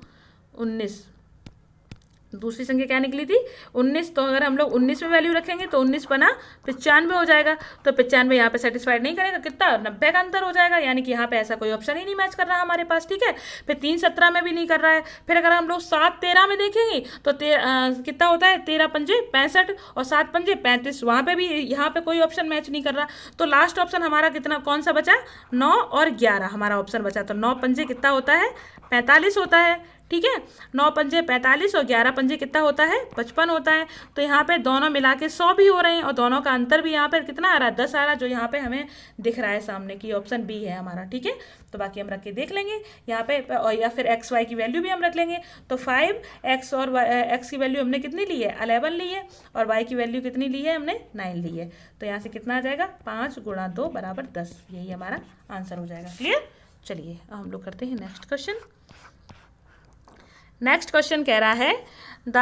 19, दूसरी संख्या क्या निकली थी 19, तो अगर हम लोग 19 में वैल्यू रखेंगे तो 19 बना 95 हो जाएगा, तो 95 यहाँ पे सेटिस्फाइड नहीं करेगा, कितना 90 का अंतर हो जाएगा, यानी कि यहाँ पे ऐसा कोई ऑप्शन ही नहीं मैच कर रहा हमारे पास, ठीक है। फिर 3 17 में भी नहीं कर रहा है। फिर अगर हम लोग 7 13 में देखेंगे तो कितना होता है 13 पंजे 65 और 7 पंजे 35, वहाँ पे भी यहाँ पे कोई ऑप्शन मैच नहीं कर रहा। तो लास्ट ऑप्शन हमारा कितना कौन सा बचा 9 और 11 हमारा ऑप्शन बचा, तो 9 पंजे कितना होता है 45 होता है, ठीक है। 9 पंजे 45 और 11 पंजे कितना होता है 55 होता है। तो यहाँ पे दोनों मिला के 100 भी हो रहे हैं और दोनों का अंतर भी यहाँ पे कितना आ रहा है 10 आ रहा है, जो यहाँ पे हमें दिख रहा है सामने की ऑप्शन बी है हमारा, ठीक है। तो बाकी हम रख के देख लेंगे यहाँ पे, और या फिर एक्स वाई की वैल्यू भी हम रख लेंगे। तो 5x और एक्स की वैल्यू हमने कितनी ली है 11 ली है, और वाई की वैल्यू कितनी ली है हमने 9 ली है। तो यहाँ से कितना आ जाएगा 5 × 2 = 10, यही हमारा आंसर हो जाएगा। क्लियर। चलिए हम लोग करते हैं नेक्स्ट क्वेश्चन। नेक्स्ट क्वेश्चन कह रहा है the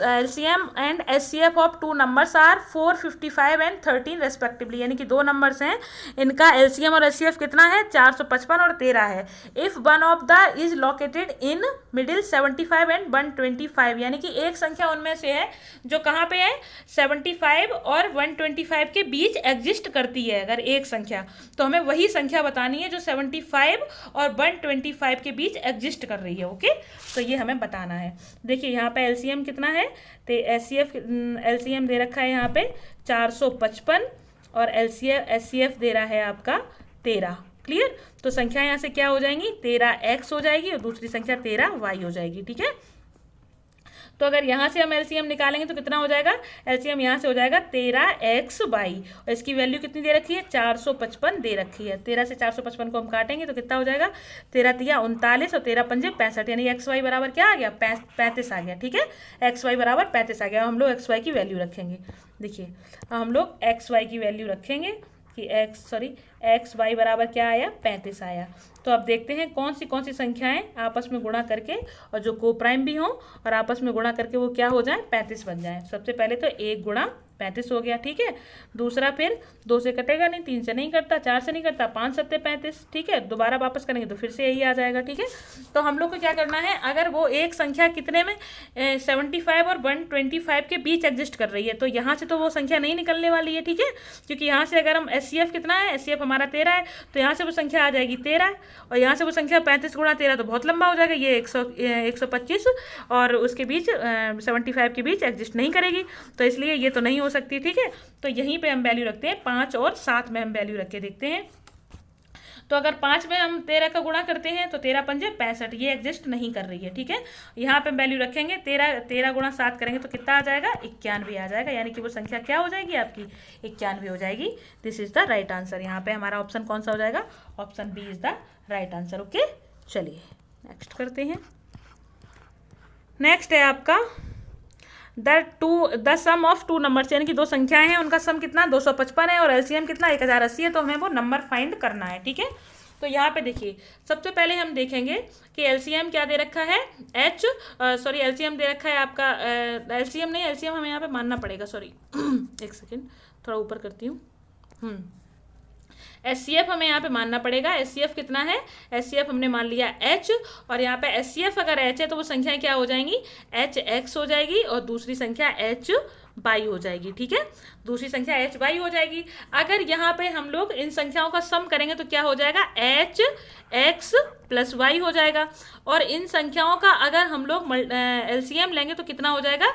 LCM and HCF of 2 numbers are 455 and 13 respectively, यानी कि 2 नंबर्स हैं, इनका LCM और HCF कितना है 455 और 13 है। If one of the is located in middle 75 and 125, यानी कि एक संख्या उनमें से है जो कहाँ पे है 75 और 125 के बीच एग्जिस्ट करती है। अगर एक संख्या, तो हमें वही संख्या बतानी है जो 75 और 125 के बीच एग्जिस्ट कर रही है। ओके, तो ये हमें बताना है। देखिए यहाँ पे LCM कितना है, तो LCM दे रखा है यहाँ पे 455 और HCF दे रहा है आपका 13। क्लियर। तो संख्या यहाँ से क्या हो जाएंगी 13x हो जाएगी और दूसरी संख्या 13y हो जाएगी, ठीक है। तो अगर यहाँ से हम LCM निकालेंगे तो कितना हो जाएगा, LCM यहाँ से हो जाएगा 13xy, और इसकी वैल्यू कितनी दे रखी है 455 दे रखी है। 13 से 455 को हम काटेंगे तो कितना हो जाएगा 13 तिया 39 और 13 पंजे 65, यानी xy बराबर क्या आ गया 35 आ गया, ठीक है। xy बराबर 35 आ गया। हम लोग xy की वैल्यू रखेंगे। देखिए हम लोग xy की वैल्यू रखेंगे कि xy बराबर क्या आया 35 आया। तो अब देखते हैं कौन सी संख्याएं आपस में गुणा करके और जो को प्राइम भी हों और आपस में गुणा करके वो क्या हो जाए 35 बन जाए। सबसे पहले तो 1 × 35 हो गया, ठीक है। दूसरा फिर 2 से कटेगा नहीं, 3 से नहीं कटता, 4 से नहीं कटता, 5 7 35, ठीक है। दोबारा वापस करेंगे तो फिर से यही आ जाएगा, ठीक है। तो हम लोग को क्या करना है, अगर वो एक संख्या कितने में 75 और 125 के बीच एग्जिस्ट कर रही है, तो यहाँ से तो वो संख्या नहीं निकलने वाली है, ठीक है। क्योंकि यहाँ से अगर हम HCF कितना है, HCF हमारा 13 है, तो यहाँ से वो संख्या आ जाएगी 13, और यहाँ से वो संख्या 35 × 13 तो बहुत लंबा हो जाएगा, ये 125 और उसके बीच 75 के बीच एग्जिस्ट नहीं करेगी, तो इसलिए ये तो नहीं हो सकती, ठीक है। तो यहीं पे हम वैल्यू रखते हैं 5 और 7 में हम वैल्यू रख के देखते हैं। तो अगर 5 में हम 13 का गुणा करते हैं तो 13 पंजे 65, ये एग्जिस्ट नहीं कर रही है, ठीक है। यहाँ पे वैल्यू रखेंगे 13 × 7 करेंगे तो कितना आ जाएगा 91 आ जाएगा, यानी कि वो संख्या क्या हो जाएगी आपकी 91 हो जाएगी। This is the right answer. यहाँ पे हमारा ऑप्शन कौन सा हो जाएगा, option B is the right answer. Okay, चलिए नेक्स्ट करते हैं। नेक्स्ट है आपका द सम ऑफ 2 नंबर्स, यानी कि 2 संख्याएं हैं, उनका सम कितना 255 है और LCM कितना 1080 है, तो हमें वो नंबर फाइंड करना है, ठीक है। तो यहाँ पे देखिए सबसे पहले हम देखेंगे कि LCM क्या दे रखा है LCM दे रखा है आपका LCM हमें यहाँ पे मानना पड़ेगा, सॉरी एक सेकेंड थोड़ा ऊपर करती हूँ। HCF हमें यहाँ पे मानना पड़ेगा। HCF कितना है, HCF हमने मान लिया H, और यहाँ पे HCF अगर H है तो वो संख्या क्या हो जाएंगी HX हो जाएगी और दूसरी संख्या HY हो जाएगी, ठीक है। दूसरी संख्या HY हो जाएगी। अगर यहाँ पे हम लोग इन संख्याओं का सम करेंगे तो क्या हो जाएगा HX + Y हो जाएगा, और इन संख्याओं का अगर हम लोग LCM लेंगे तो कितना हो जाएगा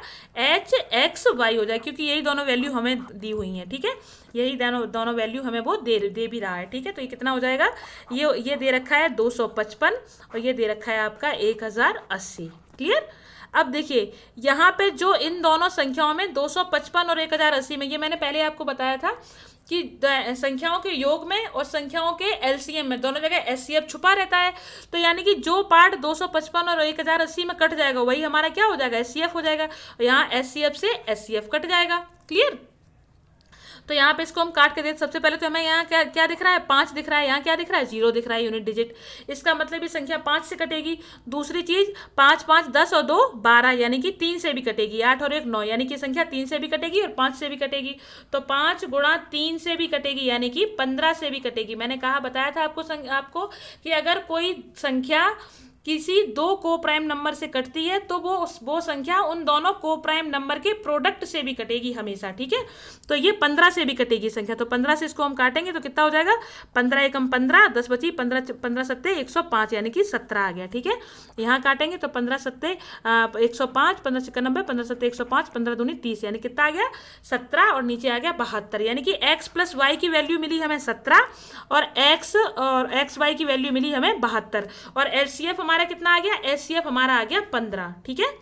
HXY हो जाएगा, क्योंकि यही दोनों वैल्यू हमें दी हुई हैं, ठीक है। यही दोनों वैल्यू हमें वो दे भी रहा है, ठीक है। तो ये कितना हो जाएगा, ये दे रखा है 255 और ये दे रखा है आपका 1080। क्लियर। अब देखिए यहाँ पे जो इन दोनों संख्याओं में 255 और 1080 में, ये मैंने पहले आपको बताया था कि संख्याओं के योग में और संख्याओं के LCM में दोनों जगह HCF छुपा रहता है। तो यानी कि जो पार्ट 255 और 1080 में कट जाएगा वही हमारा क्या हो जाएगा HCF हो जाएगा, और यहाँ HCF से HCF कट जाएगा। क्लियर। तो यहाँ पे इसको हम काट के देते, सबसे पहले तो हमें यहाँ क्या दिख रहा है 5 दिख रहा है, यहाँ क्या दिख रहा है 0 दिख रहा है यूनिट डिजिट, इसका मतलब ये संख्या 5 से कटेगी। दूसरी चीज 5 5 10 और 2 12, यानी कि 3 से भी कटेगी, 8 और 1 9, यानी कि संख्या 3 से भी कटेगी और 5 से भी कटेगी। तो 5 × 3 से भी कटेगी, यानी कि 15 से भी कटेगी। मैंने कहा बताया था आपको कि अगर कोई संख्या किसी दो को प्राइम नंबर से कटती है तो वो संख्या उन दोनों को प्राइम नंबर के प्रोडक्ट से भी कटेगी हमेशा, ठीक है। तो ये 15 से भी कटेगी संख्या, तो 15 से इसको हम काटेंगे तो कितना हो जाएगा, 15 एकम 15, 10 बची, 15 सत्ते 105, यानी कि 17 आ गया, ठीक है। यहाँ काटेंगे तो 15 सत्ते 105, 15 छक्का 90, 15 सत्ते 105, 15 दूनी 30, यानी कितना आ गया 17, और नीचे आ गया 72, यानी कि x प्लस वाई की वैल्यू मिली हमें 17 और एक्स वाई की वैल्यू मिली हमें 72, और एलसीएफ हमारा कितना आ गया, एचसीएफ हमारा आ गया 15, ठीक है।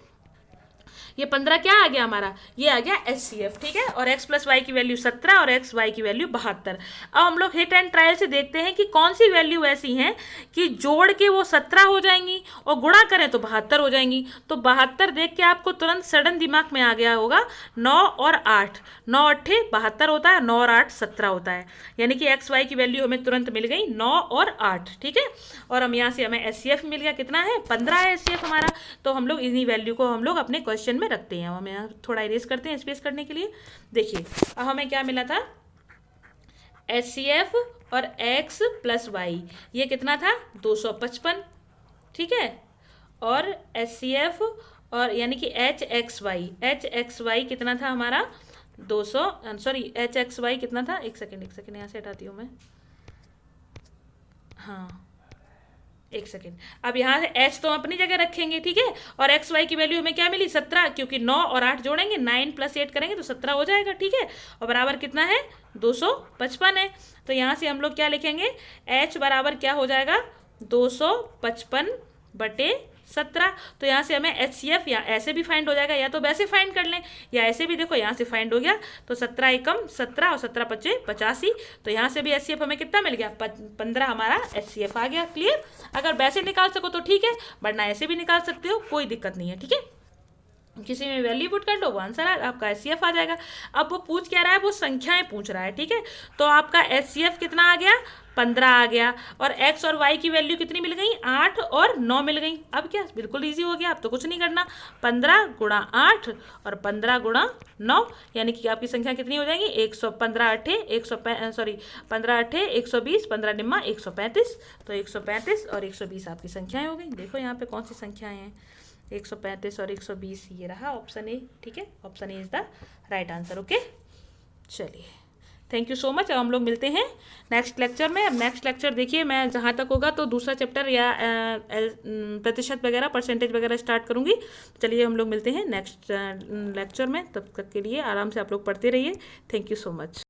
ये 15 क्या आ गया हमारा, ये आ गया एचसीएफ, ठीक है। और x प्लस वाई की वैल्यू 17 और एक्स वाई की वैल्यू 72। अब हम लोग हिट एंड ट्रायल से देखते हैं कि कौन सी वैल्यू ऐसी हैं कि जोड़ के वो 17 हो जाएंगी और गुणा करें तो 72 हो जाएंगी। तो 72 देख के आपको तुरंत सडन दिमाग में आ गया होगा 9 और 8, 9 अट्ठे 72 होता है, 9 और 8 17 होता है, यानी कि एक्स वाई की वैल्यू हमें तुरंत मिल गई 9 और 8, ठीक है। और हम यहाँ से हमें एचसीएफ मिल गया, कितना है 15 है एचसीएफ हमारा। तो हम लोग इन्हीं वैल्यू को हम लोग अपने क्वेश्चन में रखते हैं। हम यहाँ थोड़ा इरेज करते हैं स्पेस करने के लिए। देखिए अब हमें क्या मिला था, एचसीएफ और एक्स प्लस वाई, ये कितना था 255, ठीक है। और एचसीएफ और यानी कि एच एक्स वाई कितना था हमारा 200, सॉरी एच एक्स वाई कितना था, एक सेकेंड यहाँ से हटाती हूँ मैं, हाँ एक सेकेंड। अब यहाँ से एच तो अपनी जगह रखेंगे, ठीक है। और एक्स वाई की वैल्यू हमें क्या मिली 17, क्योंकि 9 और 8 जोड़ेंगे, 9 प्लस 8 करेंगे तो 17 हो जाएगा, ठीक है। और बराबर कितना है 255 है। तो यहाँ से हम लोग क्या लिखेंगे, एच बराबर क्या हो जाएगा 255 बटे 17। तो यहाँ से हमें एचसीएफ या ऐसे भी फाइंड हो जाएगा, या तो वैसे फाइंड कर लें या ऐसे भी, देखो यहाँ से फाइंड हो गया। तो 17 एकम 17 और 17 पचे 85, तो यहाँ से भी एचसीएफ हमें कितना मिल गया 15 हमारा एचसीएफ आ गया। क्लियर, अगर वैसे निकाल सको तो ठीक है, वरना ऐसे भी निकाल सकते हो, कोई दिक्कत नहीं है, ठीक है। किसी में वैल्यू पुट कर लो, वो आंसर आपका एचसीएफ आ जाएगा। अब वो पूछ क्या रहा है, वो संख्याएं पूछ रहा है, ठीक है। तो आपका एचसीएफ कितना आ गया 15 आ गया, और एक्स और वाई की वैल्यू कितनी मिल गई 8 और 9 मिल गई। अब क्या बिल्कुल इजी हो गया, अब तो कुछ नहीं करना, 15 गुणा 8 और 15 गुणा 9, यानी कि आपकी संख्या कितनी हो जाएगी 115 अट्ठे 15 अट्ठे 120, 15 निम्मा 135, तो 135 और 120 आपकी संख्याएं हो गई। देखो यहाँ पे कौन सी संख्याएं हैं, 135 और 120, ये रहा ऑप्शन ए, ठीक है। Option A is the right answer, okay. चलिए थैंक यू सो मच। अब हम लोग मिलते हैं नेक्स्ट लेक्चर में। अब नेक्स्ट लेक्चर देखिए मैं जहाँ तक होगा तो दूसरा चैप्टर या प्रतिशत वगैरह परसेंटेज वगैरह स्टार्ट करूँगी। चलिए हम लोग मिलते हैं नेक्स्ट लेक्चर में, तब तक के लिए आराम से आप लोग पढ़ते रहिए। Thank you so much.